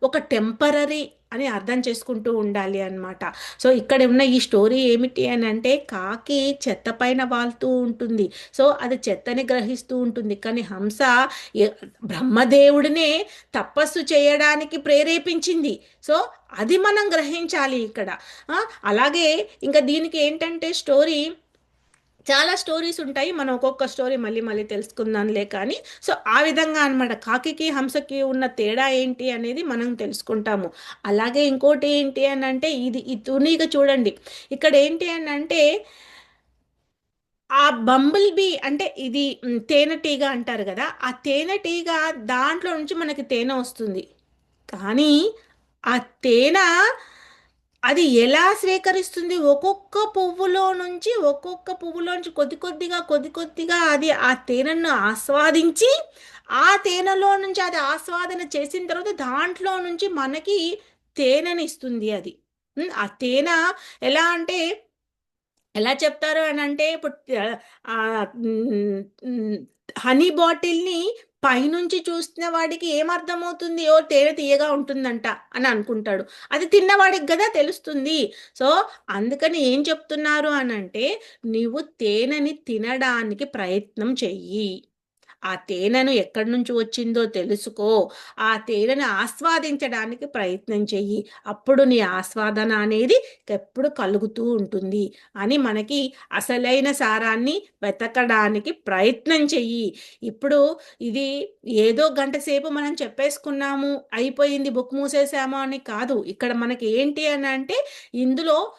ఒక టెంపరరీ అని అర్థం చేసుకుంటూ ఉండాలి అన్నమాట. సో ఇక్కడ ఉన్న ఈ స్టోరీ ఏమిటి అని అంటే, కాకి చెత్త పైన వాలుతూ ఉంటుంది. సో అది చెత్తని గ్రహిస్తూ ఉంటుంది. కానీ హంస ఎ- బ్రహ్మదేవుడినే తపస్సు చేయడానికి ప్రేరేపించింది. సో అది మనం గ్రహించాలి ఇక్కడ. ఆ, అలాగే ఇంకా దీనికి ఏంటంటే స్టోరీ, చాలా స్టోరీస్ ఉంటాయి. మనం ఒక్కొక్క స్టోరీ మళ్ళీ మళ్ళీ తెలుసుకుందాంలే కానీ. సో ఆ విధంగా అన్నమాట కాకికి హంసకి ఉన్న తేడా ఏంటి అనేది మనం తెలుసుకుంటాము. అలాగే ఇంకోటి ఏంటి అని అంటే, ఇది ఈ తునిగా చూడండి. ఇక్కడ ఏంటి అని అంటే, ఆ బంబుల్ బీ అంటే ఇది తేనెటీగ అంటారు కదా, ఆ తేనెటీగ దాంట్లో నుంచి మనకి తేనె వస్తుంది. కానీ ఆ తేనె అది ఎలా స్వీకరిస్తుంది? ఒక్కొక్క పువ్వులో నుంచి కొద్ది కొద్దిగా కొద్ది కొద్దిగా అది ఆ తేనెను ఆస్వాదించి, ఆ తేనెలో నుంచి అది ఆస్వాదన చేసిన తర్వాత దాంట్లో నుంచి మనకి తేనెని ఇస్తుంది అది. ఆ తేనె ఎలా అంటే, ఎలా చెప్తారు అని అంటే, ఇప్పుడు ఆ, మ్, మ్, హనీ బాటిల్ని పైనుంచి చూసిన వాడికి ఏమర్థమవుతుంది? ఓ తేనె తీయగా ఉంటుందంట అని అనుకుంటాడు. అది తిన్నవాడికి కదా తెలుస్తుంది. సో అందుకని ఏం చెప్తున్నారు అని అంటే, నువ్వు తేనెని తినడానికి ప్రయత్నం చెయ్యి. ఆ తేనెను ఎక్కడి నుంచి వచ్చిందో తెలుసుకో. ఆ తేనెను ఆస్వాదించడానికి ప్రయత్నం చెయ్యి. అప్పుడు నీ ఆస్వాదన అనేది ఎప్పుడు కలుగుతూ ఉంటుంది అని మనకి అసలైన సారాన్ని వెతకడానికి ప్రయత్నం చెయ్యి. ఇప్పుడు ఇది ఏదో గంట సేపు మనం చెప్పేసుకున్నాము, అయిపోయింది, బుక్ మూసేసాము అని కాదు. ఇక్కడ మనకి ఏంటి అని అంటే, ఇందులో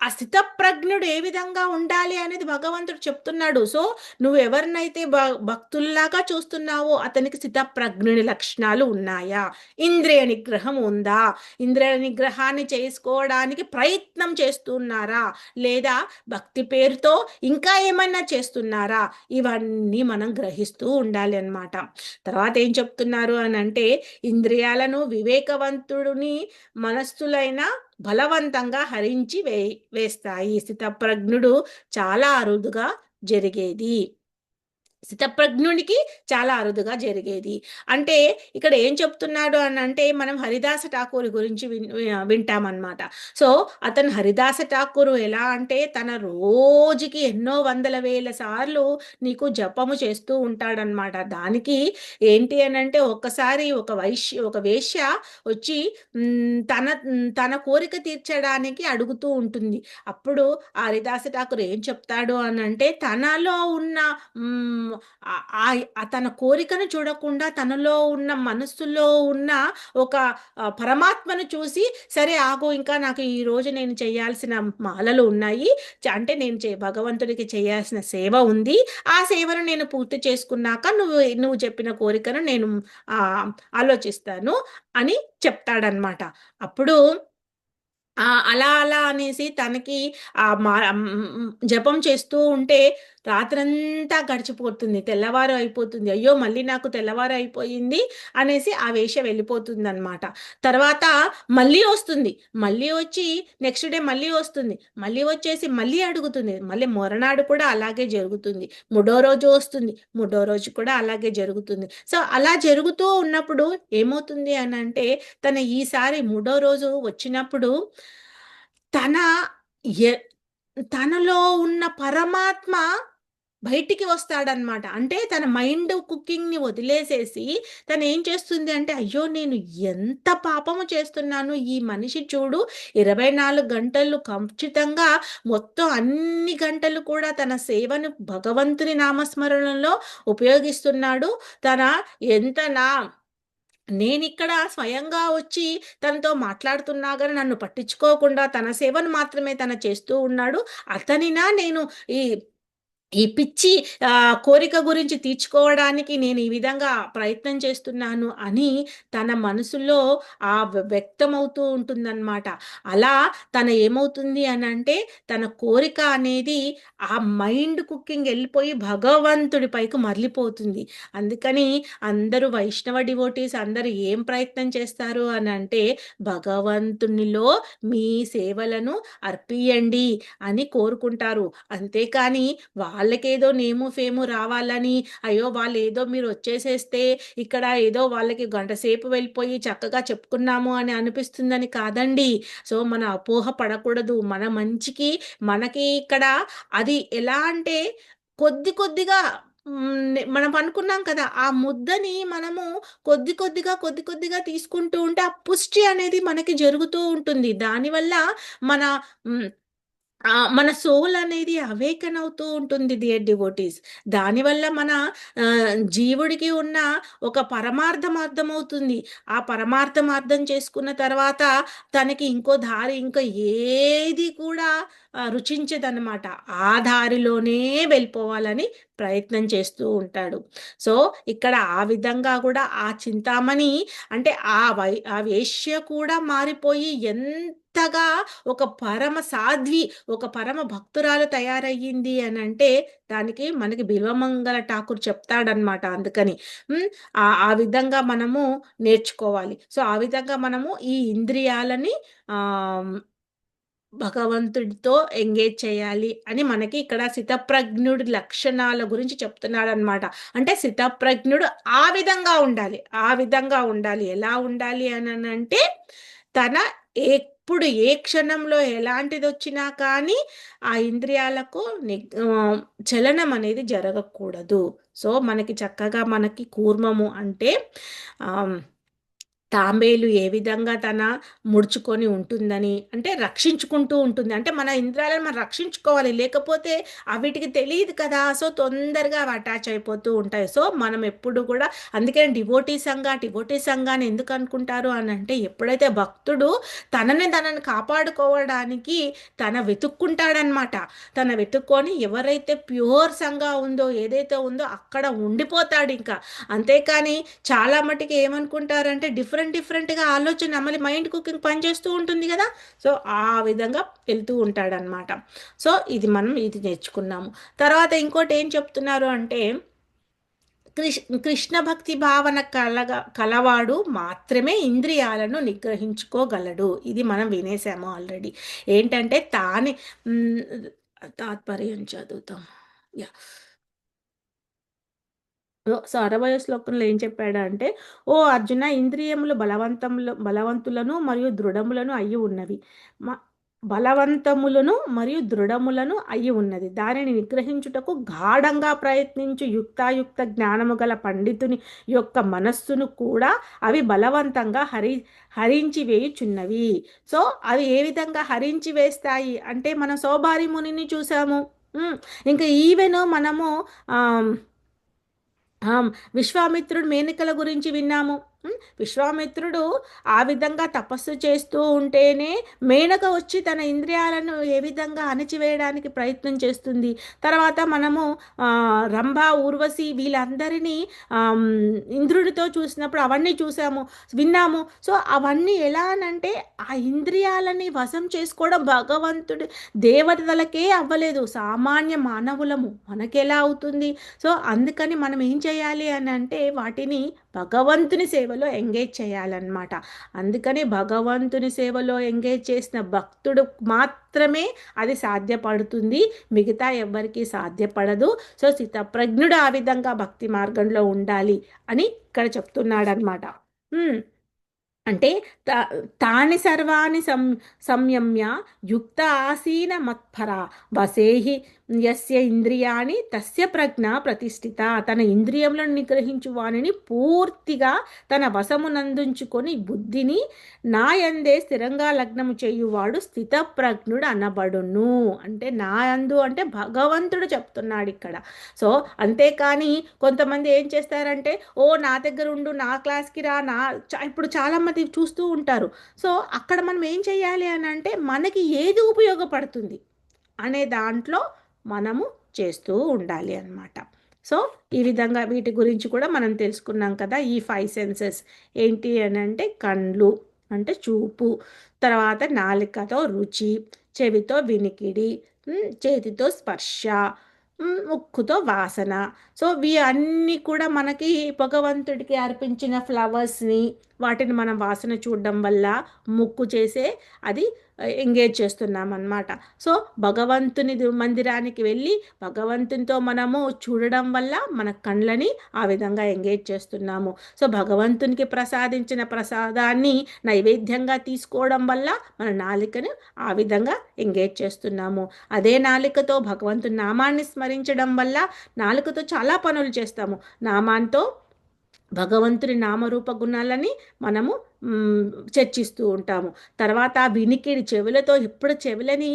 ఆ స్థితప్రజ్ఞుడు ఏ విధంగా ఉండాలి అనేది భగవంతుడు చెప్తున్నాడు. సో నువ్వు ఎవరినైతే భక్తుల్లాగా చూస్తున్నావో అతనికి స్థితప్రజ్ఞుని లక్షణాలు ఉన్నాయా? ఇంద్రియ నిగ్రహం ఉందా? ఇంద్రియ నిగ్రహాన్ని చేసుకోవడానికి ప్రయత్నం చేస్తున్నారా? లేదా భక్తి పేరుతో ఇంకా ఏమైనా చేస్తున్నారా? ఇవన్నీ మనం గ్రహిస్తూ ఉండాలి అన్నమాట. తర్వాత ఏం చెప్తున్నారు అని అంటే, ఇంద్రియాలను వివేకవంతుడిని మనస్సులైన బలవంతంగా హరించి వేస్తాయి. స్థితప్రజ్ఞుడు చాలా అరుదుగా జరిగేది. స్థితప్రజ్ఞునికి చాలా అరుదుగా జరిగేది. అంటే ఇక్కడ ఏం చెప్తున్నాడు అని అంటే, మనం హరిదాస ఠాకూర్ గురించి వింటామన్నమాట. సో అతను హరిదాస ఠాకూర్ ఎలా అంటే, తన రోజుకి ఎన్నో వందల వేల సార్లు నీకు జపము చేస్తూ ఉంటాడనమాట. దానికి ఏంటి అని అంటే, ఒక్కసారి ఒక వేశ్య వచ్చి తన కోరిక తీర్చడానికి అడుగుతూ ఉంటుంది. అప్పుడు ఆ హరిదాస ఠాకూర్ ఏం చెప్తాడు అని అంటే, తనలో ఉన్న తన కోరికను చూడకుండా తనలో ఉన్న మనస్సులో ఉన్న ఒక పరమాత్మను చూసి, సరే ఆగు, ఇంకా నాకు ఈ రోజు నేను చేయాల్సిన మాలలు ఉన్నాయి, అంటే నేను భగవంతుడికి చేయాల్సిన సేవ ఉంది, ఆ సేవను నేను పూర్తి చేసుకున్నాక నువ్వు చెప్పిన కోరికను నేను ఆలోచిస్తాను అని చెప్తాడనమాట. అప్పుడు అలా అలా అనేసి తనకి జపం చేస్తూ ఉంటే రాత్రంతా గడిచిపోతుంది, తెల్లవారు అయిపోతుంది. అయ్యో మళ్ళీ నాకు తెల్లవారు అయిపోయింది అనేసి ఆ వేష వెళ్ళిపోతుంది అనమాట. తర్వాత మళ్ళీ వస్తుంది, మళ్ళీ వచ్చి నెక్స్ట్ డే మళ్ళీ వస్తుంది, మళ్ళీ వచ్చేసి మళ్ళీ అడుగుతుంది, మళ్ళీ మొరనాడు కూడా అలాగే జరుగుతుంది, మూడో రోజు వస్తుంది, మూడో రోజు కూడా అలాగే జరుగుతుంది. సో అలా జరుగుతూ ఉన్నప్పుడు ఏమవుతుంది అని అంటే, ఈసారి మూడో రోజు వచ్చినప్పుడు తన ఎ తనలో ఉన్న పరమాత్మ బయటికి వస్తాడనమాట. అంటే తన మైండ్ కుకింగ్‌ని వదిలేసేసి తనేం చేస్తుంది అంటే, అయ్యో నేను ఎంత పాపము చేస్తున్నాను, ఈ మనిషి చూడు 24 గంటలు ఖచ్చితంగా మొత్తం అన్ని గంటలు కూడా తన సేవను భగవంతుని నామస్మరణలో ఉపయోగిస్తున్నాడు. తన ఎంత నా నేనిక్కడ స్వయంగా వచ్చి తనతో మాట్లాడుతున్నా గాని నన్ను పట్టించుకోకుండా తన సేవను మాత్రమే చేస్తూ ఉన్నాడు. అతనినా నేను ఈ ఈ పిచ్చి కోరిక గురించి తీర్చుకోవడానికి నేను ఈ విధంగా ప్రయత్నం చేస్తున్నాను అని తన మనసులో వ్యక్తమవుతూ ఉంటుందన్నమాట. అలా ఏమవుతుంది అని అంటే, తన కోరిక అనేది ఆ మైండ్ కుకింగ్ వెళ్ళిపోయి భగవంతుడి పైకి మరలిపోతుంది. అందుకని అందరూ వైష్ణవ డివోటీస్ అందరూ ఏం ప్రయత్నం చేస్తారు అని అంటే, భగవంతునిలో మీ సేవలను అర్పియండి అని కోరుకుంటారు. అంతేకాని వాళ్ళకేదో నేము ఫేము రావాలని, అయ్యో వాళ్ళు ఏదో మీరు వచ్చేసేస్తే ఇక్కడ ఏదో వాళ్ళకి గంట సేపు వెళ్ళిపోయి చక్కగా చెప్పుకున్నాము అని అనిపిస్తుందని కాదండి. సో మన అపోహ పడకూడదు. మన మంచికి మనకి ఇక్కడ అది ఎలా అంటే కొద్ది కొద్దిగా మనం అనుకున్నాం కదా! ఆ ముద్దని మనము కొద్ది కొద్దిగా తీసుకుంటూ ఉంటే ఆ పుష్టి అనేది మనకి జరుగుతూ ఉంటుంది. దానివల్ల మన హ్మ్. మన సోల్ అనేది అవేకెన్ అవుతూ ఉంటుంది డియర్ డివోటీస్. దానివల్ల మన జీవుడికి ఉన్న ఒక పరమార్థం అర్థమవుతుంది. ఆ పరమార్థం అర్థం చేసుకున్న తర్వాత తనకి ఇంకో దారి ఇంకా ఏది కూడా రుచించదనమాట. ఆ దారిలోనే వెళ్ళిపోవాలని ప్రయత్నం చేస్తూ ఉంటాడు. సో, ఇక్కడ ఆ విధంగా గూడా ఆ చింతామణి అంటే ఆ వేశ్య కూడా మారిపోయి ఎంతగా ఒక పరమ సాధ్వి, ఒక పరమ భక్తురాలు తయారయ్యింది అనంటే, దానికి మనకి బిల్వమంగళ ఠాకూర్ చెప్తాడనమాట అందుకని. హ్మ్. ఆ విధంగా మనము నేర్చుకోవాలి. సో, ఆ విధంగా మనము ఈ ఇంద్రియాలని ఆహ్, భగవంతుడితో ఎంగేజ్ చేయాలి అని మనకి ఇక్కడ స్థితప్రజ్ఞుడి లక్షణాల గురించి చెప్తున్నాడనమాట. అంటే స్థితప్రజ్ఞుడు ఆ విధంగా ఉండాలి. ఆ విధంగా ఉండాలి. ఎలా ఉండాలి అననంటే, తన ఎప్పుడు ఏ క్షణంలో ఎలాంటిదొచ్చినా కానీ, ఆ ఇంద్రియాలకు చలనం అనేది జరగకూడదు. సో, మనకి చక్కగా మనకి కూర్మము అంటే ఆహ్ తాంబేలు ఏ విధంగా తన ముడుచుకొని ఉంటుందని, అంటే రక్షించుకుంటూ ఉంటుంది. అంటే మన ఇంద్రియాలను మనం రక్షించుకోవాలి. లేకపోతే వీటికి తెలీదు కదా! సో, తొందరగా అవి అటాచ్ అయిపోతూ ఉంటాయి. సో, మనం ఎప్పుడు కూడా అందుకనే డివోటీ సంఘ అని ఎందుకు అనుకుంటారు అనంటే, ఎప్పుడైతే భక్తుడు తనని కాపాడుకోవడానికి వెతుక్కుంటాడనమాట. వెతుక్కొని ఎవరైతే ప్యూర్ సంఘ ఉందో, ఏదైతే ఉందో అక్కడ ఉండిపోతాడింకా. అంతేకాని చాలా మటుకు ఏమనుకుంటారంటే డిఫరెంట్‌గా ఆలోచన మళ్ళీ మైండ్ కుకింగ్ పనిచేస్తూ ఉంటుంది గదా! సో, ఆ విధంగా వెళ్తూ ఉంటాడనమాట. సో, ఇది నేర్చుకున్నాము. తర్వాత ఇంకోటేం చెప్తున్నారు అంటే కృష్ణ భక్తి భావన కలవాడు మాత్రమే ఇంద్రియాలను నిగ్రహించుకోగలడు. ఇది మనం వినేసాము ఆల్రెడీ. ఏంటంటే హ్మ్. తాత్పర్యం చదువుతాం. యాహ్! సో, 60వ శ్లోకంలో ఏం చెప్పాడంటే, "ఓ అర్జున ఇంద్రియములు బలవంతులను మరియు దృఢములను అయ్యి ఉన్నవి. మ మరియు దృఢములను అయ్యి ఉన్నది. దానిని నిగ్రహించుటకు గాఢంగా ప్రయత్నించు యుక్తాయుక్త జ్ఞానము గల పండితుని యొక్క మనస్సును కూడా అవి బలవంతంగా హరించి వేయుచున్నవి." సో, అవి ఏ విధంగా హరించి వేస్తాయి అంటే, మనం సౌభారి మునిని చూసాము. హ్మ్. ఇంకా ఈవెను మనము ఆహ్ ఆ! విశ్వామిత్రుడు మేనకల గురించి విన్నాము. విశ్వామిత్రుడు ఆ విధంగా తపస్సు చేస్తూ ఉంటేనే మేనక వచ్చి తన ఇంద్రియాలను ఏ విధంగా అణచివేయడానికి ప్రయత్నం చేస్తుంది. తర్వాత మనము రంభ, ఊర్వశి వీళ్ళందరినీ ఇంద్రుడితో చూసినప్పుడు అవన్నీ చూసాము, విన్నాము. సో, అవన్నీ ఎలా అనంటే ఆ ఇంద్రియాలని వశం చేసుకోవడం భగవంతుడి దేవతలకే అవ్వలేదు. సామాన్య మానవులము మనకెలా అవుతుంది? సో, అందుకని మనం ఏం చేయాలి అని అంటే వాటిని భగవంతుని సేవలో ఎంగేజ్ చేయాలన్నమాట. అందుకని భగవంతుని సేవలో ఎంగేజ్ చేసిన భక్తుడు మాత్రమే అది సాధ్యపడుతుంది. మిగతా ఎవ్వరికీ సాధ్యపడదు. సో, స్థితప్రజ్ఞుడు ఆ విధంగా భక్తి మార్గంలో ఉండాలి అని ఇక్కడ చెప్తున్నాడనమాట. హ్మ్. అంటే తా తాని సర్వాణి సంయమ్య యుక్త ఆసీన మత్పర వసేహి యస్య ఇంద్రియాణి తస్య ప్రజ్ఞ ప్రతిష్ఠిత. తన ఇంద్రియములను నిగ్రహించు వానిని పూర్తిగా తన వశమునందుంచుకొని బుద్ధిని నాయందే స్థిరంగా లగ్నము చేయువాడు స్థితప్రజ్ఞుడు అనబడును. అంటే నా యందు అంటే భగవంతుడు చెప్తున్నాడు ఇక్కడ. సో, అంతేకాని కొంతమంది ఏం చేస్తారంటే, ఓ నా దగ్గర ఉండు, నా క్లాస్కి రా, ఇప్పుడు చాలామంది చూస్తూ ఉంటారు. సో, అక్కడ మనం ఏం చేయాలి అని అంటే మనకి ఏది ఉపయోగపడుతుంది అనే దాంట్లో మనము చేస్తూ ఉండాలి అన్నమాట. సో, ఈ విధంగా వీటి గురించి కూడా మనం తెలుసుకున్నాం కదా! ఈ 5 సెన్సెస్ ఏంటి అని అంటే కండ్లు అంటే చూపు, తర్వాత నాలుకతో రుచి, చెవితో వినికిడి, చేతితో స్పర్శ, ముక్కుతో వాసన. సో, ఇవి అన్నీ కూడా మనకి భగవంతుడికి అర్పించిన ఫ్లవర్స్‌ని వాటిని మనం వాసన చూడడం వల్ల ముక్కు చేసే అది ఎంగేజ్ చేస్తున్నాం అన్నమాట. సో భగవంతుని మందిరానికి వెళ్ళి భగవంతునితో మనము చూడడం వల్ల మన కళ్ళని ఆ విధంగా ఎంగేజ్ చేస్తున్నాము. సో భగవంతునికి ప్రసాదించిన ప్రసాదాన్ని నైవేద్యంగా తీసుకోవడం వల్ల మన నాలికను ఆ విధంగా ఎంగేజ్ చేస్తున్నాము. అదే నాలికతో భగవంతుని నామాన్ని స్మరించడం వల్ల నాలుకతో చాలా పనులు చేస్తాము. నామాంతో భగవంతుని నామరూప గుణాలని మనము మ్, చర్చిస్తూ ఉంటాము. తర్వాత వినికిడి చెవులతో ఎప్పుడు చెవులని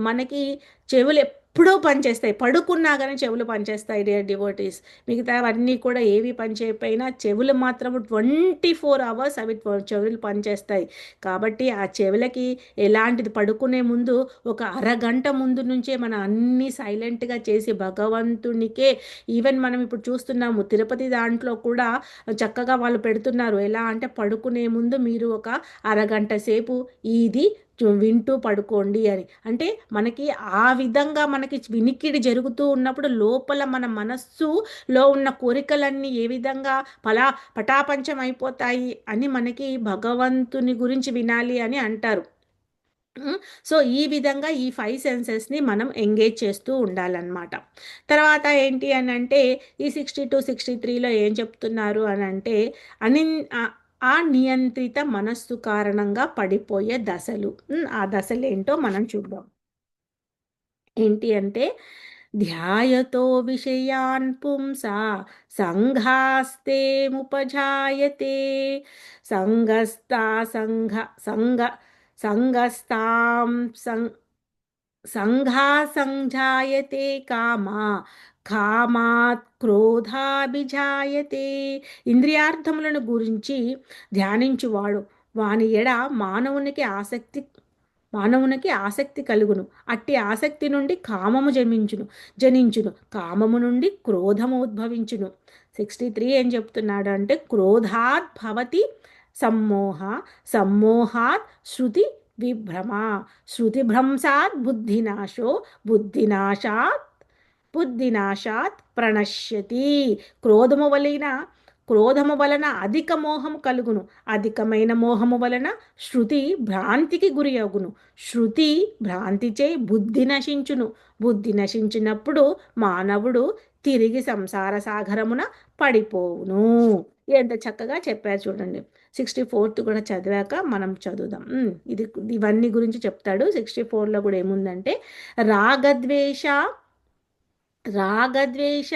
మనకి చెవులు ఎప్పుడూ పనిచేస్తాయి. పడుకున్నా కానీ చెవులు పనిచేస్తాయి డియర్ డివోటీస్. మిగతావన్నీ కూడా ఏవి పనిచేయకపోయినా చెవులు మాత్రం 24 hours అవి చెవులు పనిచేస్తాయి. కాబట్టి ఆ చెవులకి ఎలాంటిది పడుకునే ముందు ఒక అరగంట ముందు నుంచే మనం అన్నీ సైలెంట్గా చేసి భగవంతునికే ఈవెన్ మనం ఇప్పుడు చూస్తున్నాము తిరుపతి దాంట్లో కూడా చక్కగా వాళ్ళు పెడుతున్నారు. ఎలా అంటే పడుకునే ముందు మీరు ఒక అరగంట సేపు ఇది వింటూ పడుకోండి అని. అంటే మనకి ఆ విధంగా మనకి వినికిడి జరుగుతూ ఉన్నప్పుడు లోపల మన మనస్సులో ఉన్న కోరికలన్నీ ఏ విధంగా పటాపంచం అయిపోతాయి అని మనకి భగవంతుని గురించి వినాలి అని అంటారు. ఉమ్, సో ఈ విధంగా ఈ 5 సెన్సెస్ని మనం ఎంగేజ్ చేస్తూ ఉండాలన్నమాట. తర్వాత ఏంటి అని అంటే ఈ 62 63లో ఏం చెప్తున్నారు అని అంటే అని నియంత్రిత మనస్సు కారణంగా పడిపోయే దశలు. ఆ దశలు ఏంటో మనం చూద్దాం. ఏంటి అంటే ధ్యాయతో విషయాన్ పుంసా సంఘాస్తే ముపజాయతే సంగస్తా సంఘ సంఘ సంగస్తాం సంఘా సంజాయతే కామా కామాత్ క్రోధాభిజాయతే. ఇంద్రియార్థములను గురించి ధ్యానించువాడు వాని ఎడ మానవునికి ఆసక్తి కలుగును. అట్టి ఆసక్తి నుండి కామము జనించును. కామము నుండి క్రోధము ఉద్భవించును. 63 ఏం చెప్తున్నాడు అంటే క్రోధాత్ భవతి సమ్మోహ సమ్మోహాత్ శృతి విభ్రమ శృతిభ్రంశాత్ బుద్ధినాశో బుద్ధినాశాత్ ప్రణశ్యతి. క్రోధము వలన అధిక మోహము కలుగును. అధికమైన మోహము వలన శృతి భ్రాంతికి గురి అగును. శృతి భ్రాంతిచే బుద్ధి నశించును. బుద్ధి నశించినప్పుడు మానవుడు తిరిగి సంసార సాగరమున పడిపోవును. ఎంత చక్కగా చెప్పారు చూడండి. 64th కూడా చదివాక మనం చదువుదాం. ఇవన్నీ గురించి చెప్తాడు. 64లో కూడా ఏముందంటే రాగద్వేష రాగద్వేష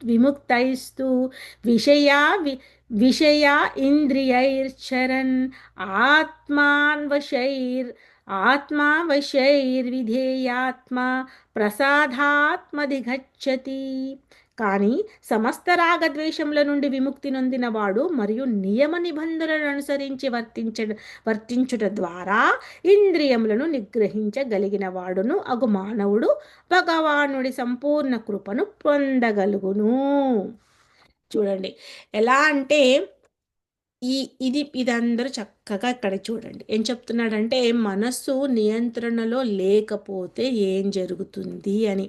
విముక్తైస్తు విషయా విషయా ఇంద్రియైర్చరన్ ఆత్మాన్వశైర్ ఆత్మావశైర్విధేయాత్మ ప్రసాదాత్మదిగచ్చతి. కానీ సమస్త రాగద్వేషముల నుండి విముక్తి నొందిన వాడు మరియు నియమ నిబంధనలను అనుసరించి వర్తించుట ద్వారా ఇంద్రియములను నిగ్రహించగలిగిన వాడును అగు మానవుడు భగవానుడి సంపూర్ణ కృపను పొందగలుగును. చూడండి ఎలా అంటే ఇదందరూ చక్కగా ఇక్కడ చూడండి ఏం చెప్తున్నాడంటే మనస్సు నియంత్రణలో లేకపోతే ఏం జరుగుతుంది అని.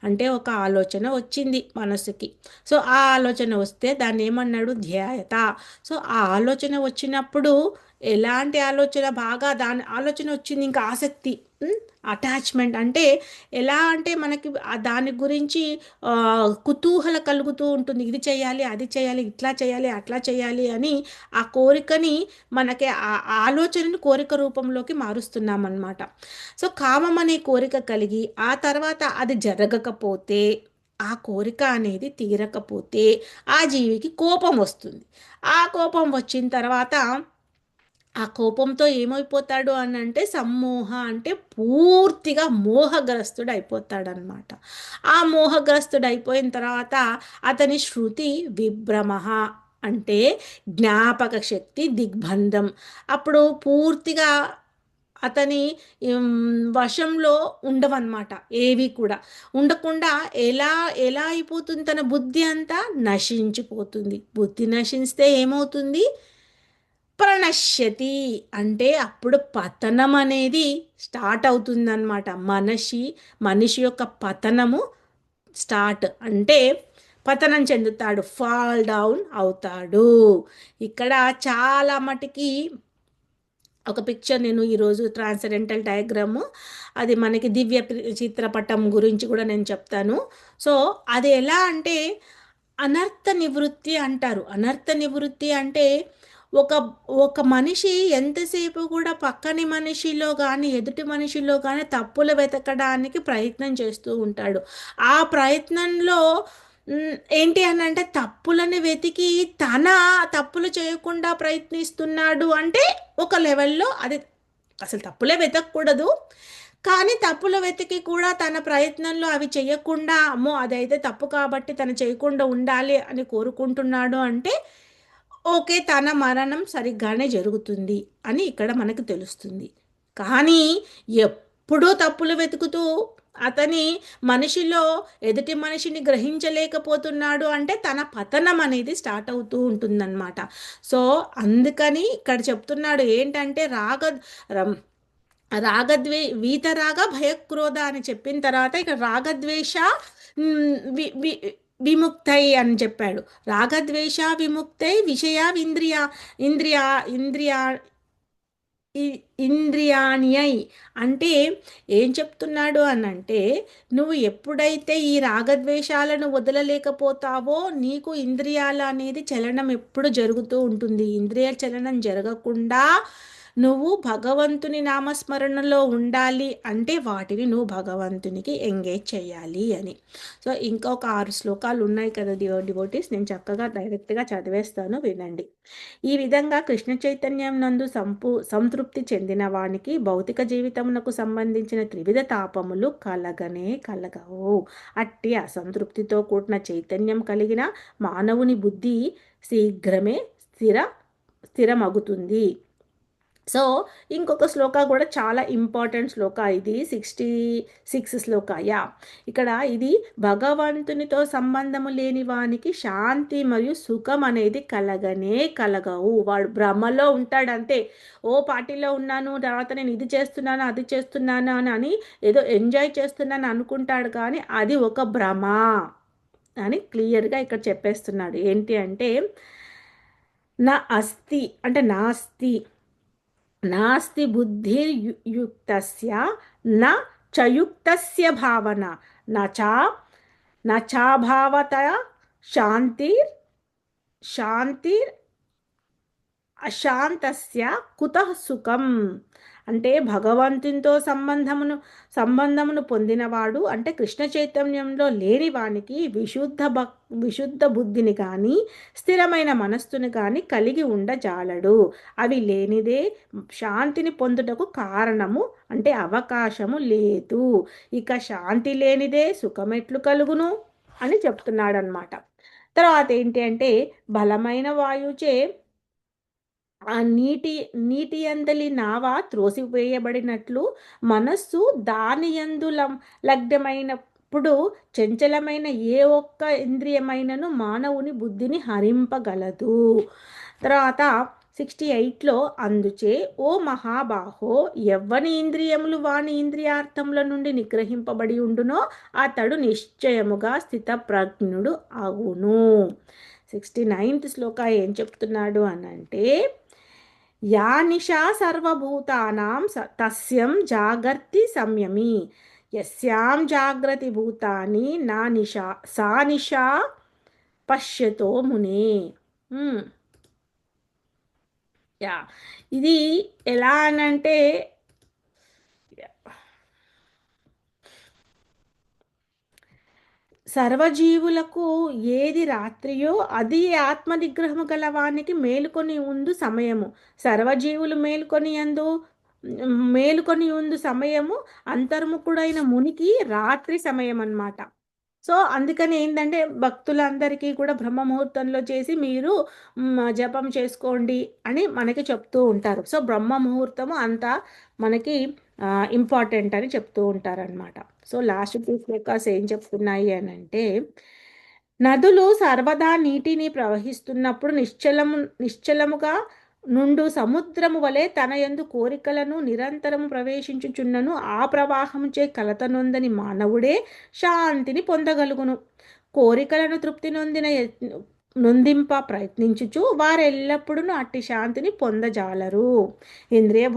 అంటే ఒక ఆలోచన వచ్చింది మనస్సుకి. సో ఆ ఆలోచన వస్తే దాన్ని ఏమన్నాడు ధ్యాయత. సో ఆ ఆలోచన వచ్చినప్పుడు ఎలాంటి ఆలోచన బాగా దాని ఆలోచన వచ్చింది ఇంకా ఆసక్తి అటాచ్మెంట్ అంటే ఎలా అంటే మనకి దాని గురించి కుతూహల కలుగుతూ ఉంటుంది. ఇది చేయాలి అది చేయాలి ఇట్లా చేయాలి అట్లా చేయాలి అని ఆ కోరికని మనకి ఆ ఆలోచనని కోరిక రూపంలోకి మారుస్తున్నాం అన్నమాట. సో కామం అనే కోరిక కలిగి ఆ తర్వాత అది జరగకపోతే ఆ కోరిక అనేది తీరకపోతే ఆ జీవికి కోపం వస్తుంది. ఆ కోపం వచ్చిన తర్వాత ఆ కోపంతో ఏమైపోతాడు అని అంటే సమ్మోహ అంటే పూర్తిగా మోహగ్రస్తుడు అయిపోతాడనమాట. ఆ మోహగ్రస్తుడు అయిపోయిన తర్వాత అతని శృతి విభ్రమ అంటే జ్ఞాపక శక్తి దిగ్బంధం. అప్పుడు పూర్తిగా అతని వశంలో ఉండవన్నమాట. ఏవి కూడా ఉండకుండా ఎలా ఎలా అయిపోతుంది తన బుద్ధి అంతా నశించిపోతుంది. బుద్ధి నశిస్తే ఏమవుతుంది ప్రణశ్యతి అంటే అప్పుడు పతనం అనేది స్టార్ట్ అవుతుందన్నమాట. మనిషి యొక్క పతనము స్టార్ట్ అంటే పతనం చెందుతాడు, ఫాల్ డౌన్ అవుతాడు. ఇక్కడ చాలా మటుకి ఒక పిక్చర్ నేను ఈరోజు ట్రాన్సెండెంటల్ డయాగ్రాము, అది మనకి చిత్రపటం గురించి కూడా నేను చెప్తాను. సో అది ఎలా అంటే అనర్థ నివృత్తి అంటారు. అనర్థ నివృత్తి అంటే ఒక ఒక మనిషి ఎంతసేపు కూడా పక్కని మనిషిలో కానీ ఎదుటి మనిషిలో కానీ తప్పులు వెతకడానికి ప్రయత్నం చేస్తూ ఉంటాడు. ఆ ప్రయత్నంలో ఏంటి అని అంటే తప్పులను వెతికి తన తప్పులు చేయకుండా ప్రయత్నిస్తున్నాడు అంటే ఒక లెవెల్లో అది అసలు తప్పులే వెతకూడదు. కానీ తప్పులు వెతికి కూడా తన ప్రయత్నంలో అవి చేయకుండా, అమ్మో అదైతే తప్పు కాబట్టి తను చేయకుండా ఉండాలి అని కోరుకుంటున్నాడు అంటే ఓకే, తన మరణం సరిగ్గానే జరుగుతుంది అని ఇక్కడ మనకు తెలుస్తుంది. కానీ ఎప్పుడూ తప్పులు వెతుకుతూ అతని మనిషిలో ఎదుటి మనిషిని గ్రహించలేకపోతున్నాడు అంటే తన పతనం అనేది స్టార్ట్ అవుతూ ఉంటుందన్నమాట. సో అందుకని ఇక్కడ చెప్తున్నాడు ఏంటంటే వీతరాగ భయక్రోధ అని చెప్పిన తర్వాత ఇక రాగద్వేష విముక్తై అని చెప్పాడు. రాగద్వేష విముక్తై విషయావింద్రియ ఇంద్రియా ఇంద్రియా ఇంద్రియాణ్యై అంటే ఏం చెప్తున్నాడు అనంటే, నువ్వు ఎప్పుడైతే ఈ రాగద్వేషాలను వదలలేకపోతావో నీకు ఇంద్రియాల అనేది చలనం ఎప్పుడు జరుగుతూ ఉంటుంది. ఇంద్రియ చలనం జరగకుండా నువ్వు భగవంతుని నామస్మరణలో ఉండాలి అంటే వాటిని నువ్వు భగవంతునికి ఎంగేజ్ చేయాలి అని. సో ఇంకొక 6 శ్లోకాలు ఉన్నాయి కదా డివోటీస్, నేను చక్కగా డైరెక్ట్గా చదివేస్తాను, వినండి. ఈ విధంగా కృష్ణ చైతన్యం నందు సంతృప్తి చెందిన వానికి భౌతిక జీవితమునకు సంబంధించిన త్రివిధ తాపములు కలగనే కలగవు. అట్టి అసంతృప్తితో కూడిన చైతన్యం కలిగిన మానవుని బుద్ధి శీఘ్రమే స్థిరమగుతుంది. సో ఇంకొక శ్లోక కూడా చాలా ఇంపార్టెంట్ శ్లోక, ఇది 66 శ్లోక. ఇక్కడ ఇది భగవంతునితో సంబంధము లేని వానికి శాంతి మరియు సుఖం అనేది కలగనే కలగవు. వాడు భ్రమలో ఉంటాడంతే. ఓ పార్టీలో ఉన్నాను, తర్వాత నేను ఇది చేస్తున్నాను అది చేస్తున్నాను అని ఏదో ఎంజాయ్ చేస్తున్నాను అనుకుంటాడు, కానీ అది ఒక భ్రమ అని క్లియర్గా ఇక్కడ చెప్పేస్తున్నాడు. ఏంటి అంటే నా అస్తి అంటే నాస్తి నాస్తి బుద్ధిర్యుక్తస్య న చయుక్తస్య భావన నచాభావత శాంతిర్ అశాంతస్య కుతః సుఖం. అంటే భగవంతునితో సంబంధమును పొందినవాడు అంటే కృష్ణ చైతన్యంలో లేని వానికి విశుద్ధ బుద్ధిని కానీ స్థిరమైన మనస్సును కానీ కలిగి ఉండజాలడు. అవి లేనిదే శాంతిని పొందుటకు కారణము అంటే అవకాశము లేదు. ఇక శాంతి లేనిదే సుఖమెట్లు కలుగును అని చెప్తున్నాడు అనమాట. తర్వాత ఏంటి అంటే బలమైన వాయుచే ఆ నీటి అందలి నావ త్రోసివేయబడినట్లు మనస్సు దాని యందు లగ్నమైనప్పుడు చంచలమైన ఏ ఒక్క ఇంద్రియమైనను మానవుని బుద్ధిని హరింపగలదు. తర్వాత 68లో అందుచే ఓ మహాబాహో ఎవ్వని ఇంద్రియములు వాని ఇంద్రియార్థముల నుండి నిగ్రహింపబడి ఉండునో అతడు నిశ్చయముగా స్థితప్రజ్ఞుడు అగును. 69th శ్లోక ఏం చెప్తున్నాడు అనంటే యా నిశా సర్వభూతానాం తస్యం జాగర్తి సంయమి యస్యాం జాగ్రతి భూతాని నా నిశా సా నిశా పశ్యతో మునే. యా ఇది ఎలా అనంటే సర్వజీవులకు ఏది రాత్రియో అది ఆత్మనిగ్రహము గలవానికి మేలుకొని ఉండు సమయము. సర్వజీవులు మేలుకొని ఉండు సమయము అంతర్ముఖుడైన మునికి రాత్రి సమయం అన్నమాట. సో అందుకని ఏంటంటే భక్తులందరికీ కూడా బ్రహ్మముహూర్తంలో చేసి మీరు జపం చేసుకోండి అని మనకి చెప్తూ ఉంటారు. సో బ్రహ్మముహూర్తము అంతా మనకి ఇంపార్టెంట్ అని చెప్తూ ఉంటారనమాట. సో లాస్ట్ 2 శ్లోకాస్ ఏం చెప్తున్నాయి అని అంటే నదులు సర్వదా నీటిని ప్రవహిస్తున్నప్పుడు నిశ్చలముగా నుండు సముద్రము వలె తన యందు కోరికలను నిరంతరము ప్రవేశించుచున్నను ఆ ప్రవాహముచే కలత నొందని మానవుడే శాంతిని పొందగలుగును. కోరికలను తృప్తి నొందింప ప్రయత్నించుచు వారు ఎల్లప్పుడూ అట్టి శాంతిని పొందజాలరు. ఇంద్రియ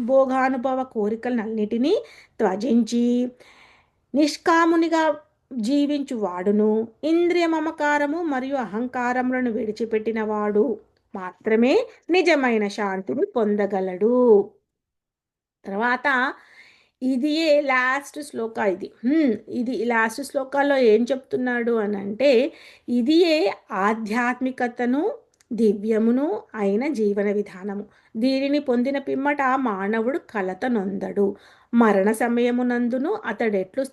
భోగానుభవ కోరికలన్నిటినీ త్యజించి నిష్కామునిగా జీవించు వాడును ఇంద్రియ మమకారము మరియు అహంకారములను విడిచిపెట్టిన వాడు మాత్రమే నిజమైన శాంతిని పొందగలడు. తర్వాత ఇది లాస్ట్ శ్లోక ఇది. ఇది లాస్ట్ శ్లోకాల్లో ఏం చెప్తున్నాడు అని అంటే, ఇది ఆధ్యాత్మికతను దివ్యమును అయిన జీవన విధానము. దీనిని పొందిన పిమ్మట మానవుడు కలత నొందడు. మరణ సమయమునందును అతడు అట్లు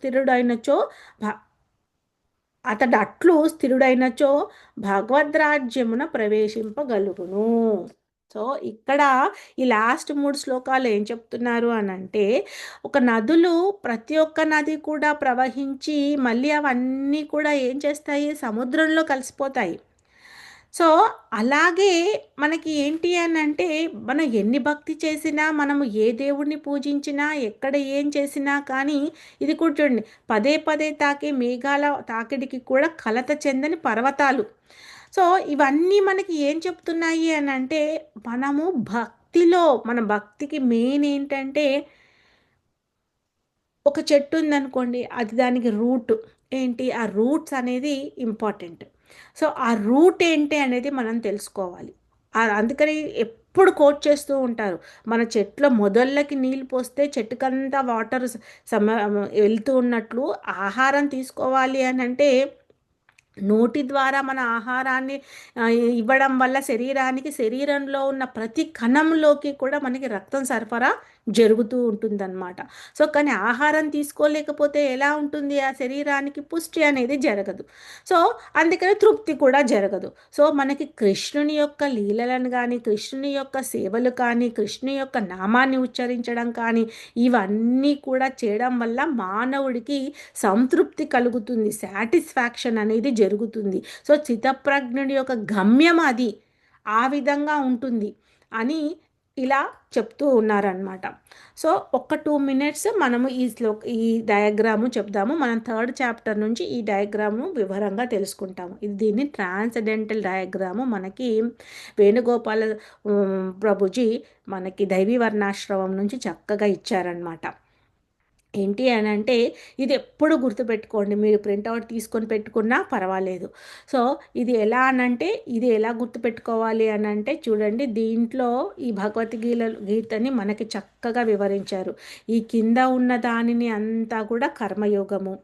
స్థిరుడైనచో భగవద్రాజ్యమున ప్రవేశింపగలుగును. సో ఇక్కడ ఈ లాస్ట్ 3 శ్లోకాలు ఏం చెప్తున్నారు అని అంటే, ఒక నదులు ప్రతి ఒక్క నది కూడా ప్రవహించి మళ్ళీ అవన్నీ కూడా ఏం చేస్తాయి, సముద్రంలో కలిసిపోతాయి. సో అలాగే మనకి ఏంటి అని అంటే, మనం ఎన్ని భక్తి చేసినా, మనము ఏ దేవుణ్ణి పూజించినా, ఎక్కడ ఏం చేసినా కానీ ఇది కూడా చూడండి, పదే పదే తాకే మేఘాల తాకిడికి కూడా కలత చెందని పర్వతాలు. సో ఇవన్నీ మనకి ఏం చెప్తున్నాయి అని అంటే, మనము భక్తిలో మన భక్తికి మెయిన్ ఏంటంటే, ఒక చెట్టు ఉందనుకోండి, అది దానికి రూట్ ఏంటి, ఆ రూట్స్ అనేది ఇంపార్టెంట్. సో ఆ రూట్ ఏంటి అనేది మనం తెలుసుకోవాలి. అందుకని ఎప్పుడు కోట్ చేస్తూ ఉంటారు, మన చెట్ల మొదళ్ళకి నీళ్ళు పోస్తే చెట్టుకంతా వాటర్ సమ వెళ్తూ ఉన్నట్లు ఆహారం తీసుకోవాలి అని అంటే, నోటి ద్వారా మన ఆహారాన్ని ఇవ్వడం వల్ల శరీరంలో ఉన్న ప్రతి కణంలోకి కూడా మనకి రక్తం సరఫరా జరుగుతూ ఉంటుందన్నమాట. సో కానీ ఆహారం తీసుకోలేకపోతే ఎలా ఉంటుంది, ఆ శరీరానికి పుష్టి అనేది జరగదు. సో అందుకని తృప్తి కూడా జరగదు. సో మనకి కృష్ణుని యొక్క లీలలను కానీ, కృష్ణుని యొక్క సేవలు కానీ, కృష్ణుని యొక్క నామాన్ని ఉచ్చరించడం కానీ, ఇవన్నీ కూడా చేయడం వల్ల మానవుడికి సంతృప్తి కలుగుతుంది, సాటిస్ఫాక్షన్ అనేది జరుగుతుంది. సో చిత్తప్రజ్ఞుడి యొక్క గమ్యం అది ఆ విధంగా ఉంటుంది అని ఇలా చెప్తూ ఉన్నారనమాట. సో ఒక 2 minutes మనము ఈ డయాగ్రాము చెప్దాము. మనం 3rd చాప్టర్ నుంచి ఈ డయాగ్రాము వివరంగా తెలుసుకుంటాము. దీన్ని ట్రాన్సెండెంటల్ డయాగ్రాము మనకి వేణుగోపాల ప్రభుజీ మనకి దైవీ వర్ణాశ్రమం నుంచి చక్కగా ఇచ్చారనమాట. ఏంటి అని అంటే, ఇది ఎప్పుడు గుర్తుపెట్టుకోండి, మీరు ప్రింట్అవుట్ తీసుకొని పెట్టుకున్నా పర్వాలేదు. సో ఇది ఎలా అనంటే, ఇది ఎలా గుర్తుపెట్టుకోవాలి అని అంటే, చూడండి దీంట్లో ఈ గీతని మనకి చక్కగా వివరించారు. ఈ కింద ఉన్న దానిని అంతా కూడా కర్మయోగము.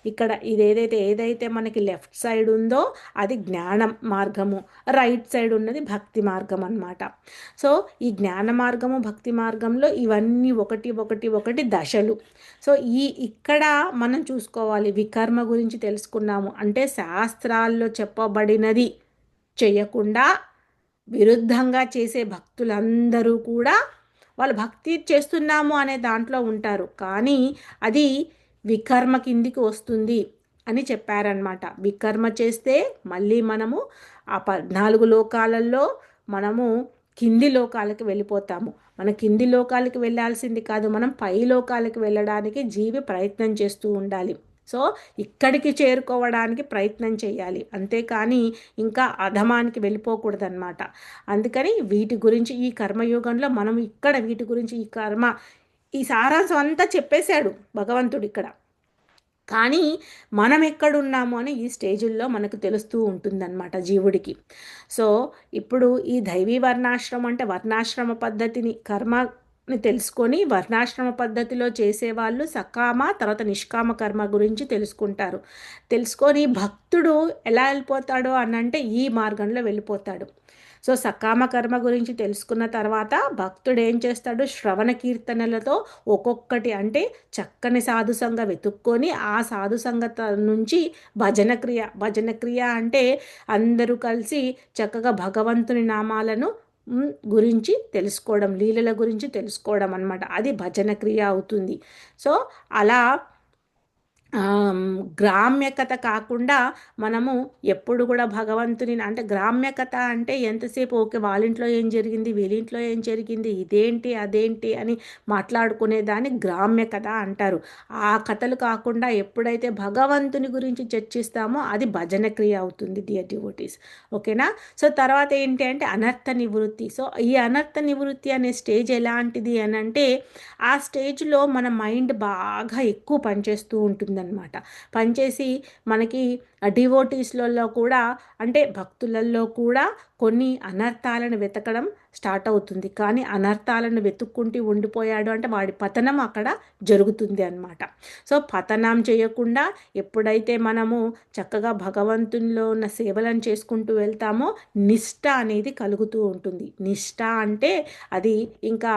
ఇక్కడ ఏదైతే మనకి లెఫ్ట్ సైడ్ ఉందో అది జ్ఞాన మార్గము, రైట్ సైడ్ ఉన్నది భక్తి మార్గం అన్నమాట. సో ఈ జ్ఞాన మార్గము, భక్తి మార్గంలో ఇవన్నీ ఒకటి దశలు. సో ఇక్కడ మనం చూసుకోవాలి, వికర్మ గురించి తెలుసుకున్నాము అంటే శాస్త్రాల్లో చెప్పబడినది చేయకుండా విరుద్ధంగా చేసే భక్తులందరూ కూడా వాళ్ళు భక్తి చేస్తున్నాము అనే దాంట్లో ఉంటారు, కానీ అది వికర్మ కిందికి వస్తుంది అని చెప్పారనమాట. వికర్మ చేస్తే మళ్ళీ మనము ఆ 14 లోకాలలో మనము కింది లోకాలకి వెళ్ళిపోతాము. మన కింది లోకాలకి వెళ్ళాల్సింది కాదు, మనం పై లోకాలకి వెళ్ళడానికి జీవి ప్రయత్నం చేస్తూ ఉండాలి. సో ఇక్కడికి చేరుకోవడానికి ప్రయత్నం చేయాలి, అంతేకాని ఇంకా అధమానికి వెళ్ళిపోకూడదన్నమాట. అందుకని వీటి గురించి ఈ కర్మయోగంలో మనం ఇక్కడ వీటి గురించి ఈ సారాంశం అంతా చెప్పేశాడు భగవంతుడు ఇక్కడ. కానీ మనం ఎక్కడున్నాము అని ఈ స్టేజుల్లో మనకు తెలుస్తూ ఉంటుందన్నమాట జీవుడికి. సో ఇప్పుడు ఈ దైవీ వర్ణాశ్రమం అంటే వర్ణాశ్రమ పద్ధతిని, కర్మని తెలుసుకొని వర్ణాశ్రమ పద్ధతిలో చేసేవాళ్ళు సకామ తర్వాత నిష్కామ కర్మ గురించి తెలుసుకొని భక్తుడు ఎలా వెళ్ళిపోతాడో అనంటే ఈ మార్గంలో వెళ్ళిపోతాడు. సో సకామ కర్మ గురించి తెలుసుకున్న తర్వాత భక్తుడు ఏం చేస్తాడు, శ్రవణ కీర్తనలతో ఒక్కొక్కటి అంటే చక్కని సాధుసంగ వెతుక్కొని ఆ సాధుసంగత నుంచి భజన క్రియ అంటే అందరూ కలిసి చక్కగా భగవంతుని నామాలను గురించి తెలుసుకోవడం, లీలల గురించి తెలుసుకోవడం అన్నమాట. అది భజన క్రియ అవుతుంది. సో అలా గ్రామ్యకథ కాకుండా మనము ఎప్పుడు కూడా భగవంతుని అంటే గ్రామ్యకథ అంటే ఎంతసేపు ఓకే వాళ్ళింట్లో ఏం జరిగింది వీళ్ళింట్లో ఏం జరిగింది ఇదేంటి అదేంటి అని మాట్లాడుకునే దాన్ని గ్రామ్య కథ అంటారు. ఆ కథలు కాకుండా ఎప్పుడైతే భగవంతుని గురించి చర్చిస్తామో అది భజన క్రియ అవుతుంది డియర్ డివోటీస్. ఓకేనా? సో తర్వాత ఏంటి అంటే అనర్థ నివృత్తి. సో ఈ అనర్థ నివృత్తి అనే స్టేజ్ ఎలాంటిది అని అంటే ఆ స్టేజ్లో మన మైండ్ బాగా ఎక్కువ పనిచేస్తూ ఉంటుందన్నమాట. పనిచేసి మనకి డివోటీస్లలో కూడా అంటే భక్తులలో కూడా కొన్ని అనర్థాలను వెతకడం స్టార్ట్ అవుతుంది. కానీ అనర్థాలను వెతుక్కుంటూ ఉండిపోయాడు అంటే వాడి పతనం అక్కడ జరుగుతుంది అన్నమాట. సో పతనం చేయకుండా ఎప్పుడైతే మనము చక్కగా భగవంతునిలో ఉన్న సేవలను చేసుకుంటూ వెళ్తామో నిష్ట అనేది కలుగుతూ ఉంటుంది. నిష్ట అంటే అది ఇంకా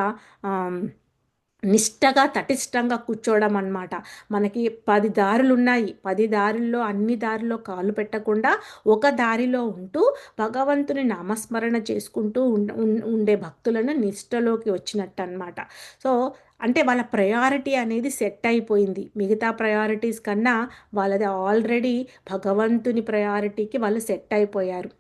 నిష్టగా తటిష్టంగా కూర్చోవడం అన్నమాట. మనకి 10 దారులు ఉన్నాయి. 10 దారుల్లో అన్ని దారిలో కాలు పెట్టకుండా ఒక దారిలో ఉంటూ భగవంతుని నామస్మరణ చేసుకుంటూ ఉండే భక్తులను నిష్టలోకి వచ్చినట్టు అన్నమాట. సో అంటే వాళ్ళ ప్రయారిటీ అనేది సెట్ అయిపోయింది. మిగతా ప్రయారిటీస్ కన్నా వాళ్ళది ఆల్రెడీ భగవంతుని ప్రయారిటీకి వాళ్ళు సెట్ అయిపోయారు.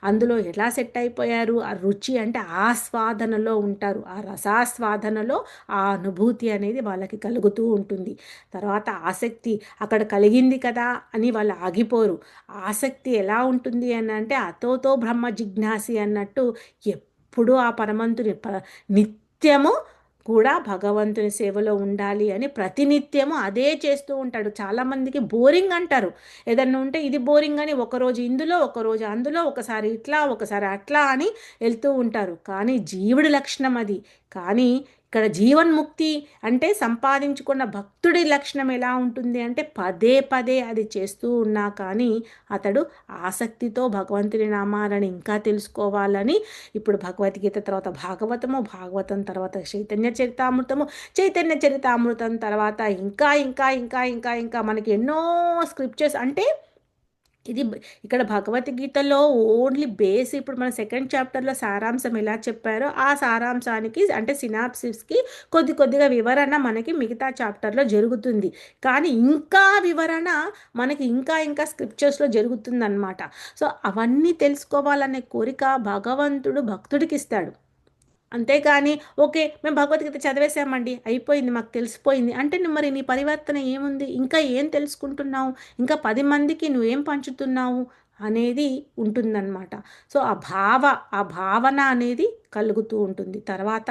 అందులో ఎలా సెట్ అయిపోయారు? ఆ రుచి అంటే ఆస్వాదనలో ఉంటారు. ఆ రసాస్వాదనలో ఆ అనుభూతి అనేది వాళ్ళకి కలుగుతూ ఉంటుంది. తర్వాత ఆసక్తి అక్కడ కలిగింది కదా అని వాళ్ళు ఆగిపోరు. ఆసక్తి ఎలా ఉంటుంది అని అంటే అతోతో బ్రహ్మ జిజ్ఞాసి అన్నట్టు ఎప్పుడూ ఆ పరమంతుని నిత్యము కూడా భగవంతుని సేవలో ఉండాలి అని ప్రతినిత్యము అదే చేస్తూ ఉంటాడు. చాలామందికి బోరింగ్ అంటారు. ఏదన్నా ఉంటే ఇది బోరింగ్ అని ఒకరోజు ఇందులో ఒకరోజు అందులో ఒకసారి ఇట్లా ఒకసారి అట్లా అని వెళ్తూ ఉంటారు. కానీ జీవుడి లక్షణం అది. కానీ ఇక్కడ జీవన్ముక్తి అంటే సంపాదించుకున్న భక్తుడి లక్షణం ఎలా ఉంటుంది అంటే పదే పదే అది చేస్తూ ఉన్నా కానీ అతడు ఆసక్తితో భగవంతుని నామాలని ఇంకా తెలుసుకోవాలని ఇప్పుడు భగవద్గీత తర్వాత భాగవతము, భాగవతం తర్వాత చైతన్య చరితామృతము, చైతన్య చరితామృతం తర్వాత ఇంకా ఇంకా ఇంకా ఇంకా ఇంకా మనకి ఎన్నో స్క్రిప్చర్స్ అంటే ఇది ఇక్కడ భగవద్గీతలో ఓన్లీ బేస్ ఇప్పుడు మన సెకండ్ చాప్టర్లో సారాంశం ఎలా చెప్పారో ఆ సారాంశానికి అంటే సినాప్సిస్కి కొద్దిగా వివరణ మనకి మిగతా చాప్టర్లో జరుగుతుంది. కానీ ఇంకా వివరణ మనకి ఇంకా ఇంకా స్క్రిప్చర్స్లో జరుగుతుందన్నమాట. సో అవన్నీ తెలుసుకోవాలనే కోరిక భగవంతుడు భక్తుడికి ఇస్తాడు. అంతేకాని ఓకే మేము భగవద్గీత చదివేసామండి అయిపోయింది మాకు తెలిసిపోయింది అంటే మరి నీ పరివర్తన ఏముంది ఇంకా ఏం తెలుసుకుంటున్నావు ఇంకా 10 మందికి నువ్వేం పంచుతున్నావు అనేది ఉంటుందన్నమాట. సో ఆ భావన అనేది కలుగుతూ ఉంటుంది. తర్వాత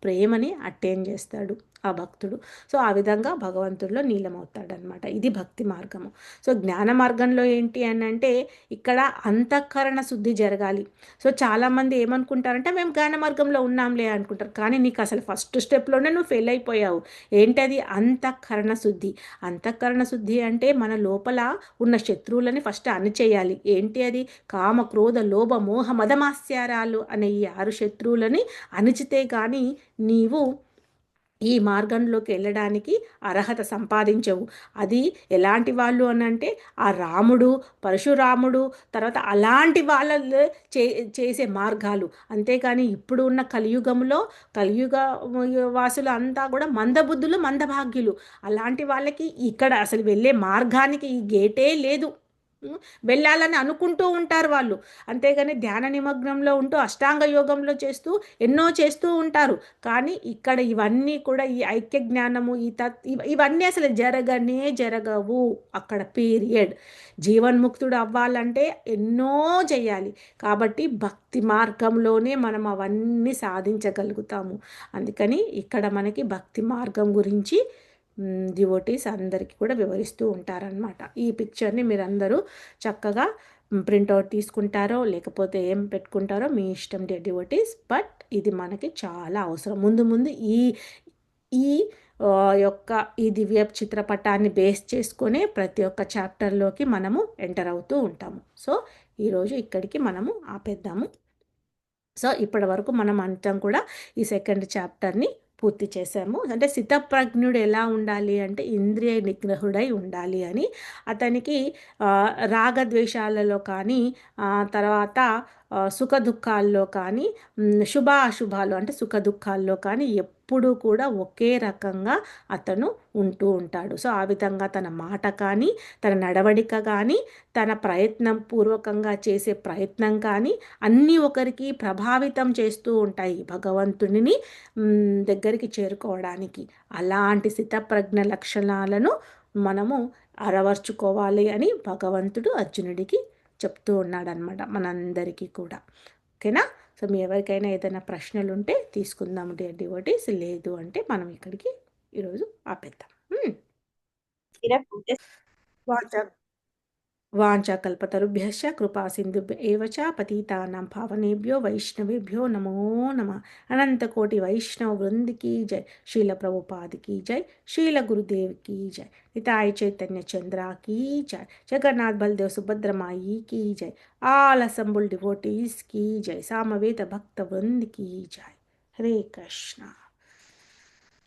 ప్రేమని అట్టేం చేస్తాడు ఆ భక్తుడు. సో ఆ విధంగా భగవంతుడిలో నీలమవుతాడనమాట. ఇది భక్తి మార్గము. సో జ్ఞాన మార్గంలో ఏంటి అని అంటే ఇక్కడ అంతఃకరణ శుద్ధి జరగాలి. సో చాలామంది ఏమనుకుంటారంటే మేము జ్ఞాన మార్గంలో ఉన్నాంలే అనుకుంటారు. కానీ నీకు అసలు ఫస్ట్ స్టెప్లోనే నువ్వు ఫెయిల్ అయిపోయావు. ఏంటది? అంతఃకరణ శుద్ధి. అంతఃకరణ శుద్ధి అంటే మన లోపల ఉన్న శత్రువులని ఫస్ట్ అణిచేయాలి. ఏంటి అది? కామ క్రోధ లోభ మోహ మదమాస్యారాలు అనే ఈ 6 శత్రువులని అణిచితే కానీ నీవు ఈ మార్గంలోకి వెళ్ళడానికి అర్హత సంపాదించవు. అది ఎలాంటి వాళ్ళు అని అంటే ఆ రాముడు, పరశురాముడు తర్వాత అలాంటి వాళ్ళ చేసే మార్గాలు. అంతేకాని ఇప్పుడు ఉన్న కలియుగంలో కలియుగ వాసులు అంతా కూడా మందబుద్ధులు మందభాగ్యులు. అలాంటి వాళ్ళకి ఇక్కడ అసలు వెళ్ళే మార్గానికి ఈ గేటే లేదు. వెళ్ళాలని అనుకుంటూ ఉంటారు వాళ్ళు. అంతేగాని ధ్యాన నిమగ్నంలో ఉంటూ అష్టాంగ యోగంలో చేస్తూ ఎన్నో చేస్తూ ఉంటారు. కానీ ఇక్కడ ఇవన్నీ కూడా ఈ ఐక్య జ్ఞానము ఇవన్నీ అసలు జరగవు అక్కడ పీరియడ్. జీవన్ముక్తుడు అవ్వాలంటే ఎన్నో చేయాలి. కాబట్టి భక్తి మార్గంలోనే మనం అవన్నీ సాధించగలుగుతాము. అందుకని ఇక్కడ మనకి భక్తి మార్గం గురించి డివోటీస్ అందరికీ కూడా వివరిస్తూ ఉంటారనమాట. ఈ పిక్చర్ని మీరందరూ చక్కగా ప్రింట్అవుట్ తీసుకుంటారో లేకపోతే ఏం పెట్టుకుంటారో మీ ఇష్టం డివోటీస్. బట్ ఇది మనకి చాలా అవసరం. ముందు ముందు ఈ ఈ యొక్క ఈ దివ్య చిత్రపటాన్ని బేస్ చేసుకొని ప్రతి ఒక్క చాప్టర్లోకి మనము ఎంటర్ అవుతూ ఉంటాము. సో ఈరోజు ఇక్కడికి మనము ఆపేద్దాము. సో ఇప్పటి వరకు మనం అంతం కూడా ఈ సెకండ్ చాప్టర్ని పూర్తి చేశాము. అంటే స్థితప్రజ్ఞుడు ఎలా ఉండాలి అంటే ఇంద్రియ నిగ్రహుడై ఉండాలి అని. అతనికి రాగద్వేషాలలో కానీ తర్వాత సుఖ దుఃఖాల్లో కానీ శుభ అశుభాలు అంటే సుఖ దుఃఖాల్లో కానీ ఎప్పుడూ కూడా ఒకే రకంగా అతను ఉంటూ ఉంటాడు. సో ఆ విధంగా తన మాట కానీ, తన నడవడిక కానీ, తన ప్రయత్నం పూర్వకంగా చేసే ప్రయత్నం కానీ అన్నీ ఒకరికి ప్రభావితం చేస్తూ ఉంటాయి భగవంతుడిని దగ్గరికి చేరుకోవడానికి. అలాంటి స్థితప్రజ్ఞ లక్షణాలను మనము అలవర్చుకోవాలి అని భగవంతుడు అర్జునుడికి చెప్తూ ఉన్నాడనమాట మనందరికీ కూడా. ఓకేనా? సో మీ ఎవరికైనా ఏదైనా ప్రశ్నలు ఉంటే తీసుకుందాము డియర్ డివోటీస్, లేదు అంటే మనం ఇక్కడికి ఈరోజు ఆపేద్దాం. వాచా వాంఛాకల్పతరుభ్యశ్చ కృపా సింధుభ్య ఏవ చ పతితానాం పావనేభ్యో వైష్ణవేభ్యో నమో నమః. అనంతకోటి వైష్ణవ వృంద్ की जय. शील प्रभुपाद की जय. शील गुरुदेव की जय. निताय चैतन्य चंद्रा की जय. जगन्नाथ बलदेव सुभद्र माई की जय. आल असम्बुल डिवोटीज की जय. सामवेद भक्त वृंद की जय. हरे कृष्णा.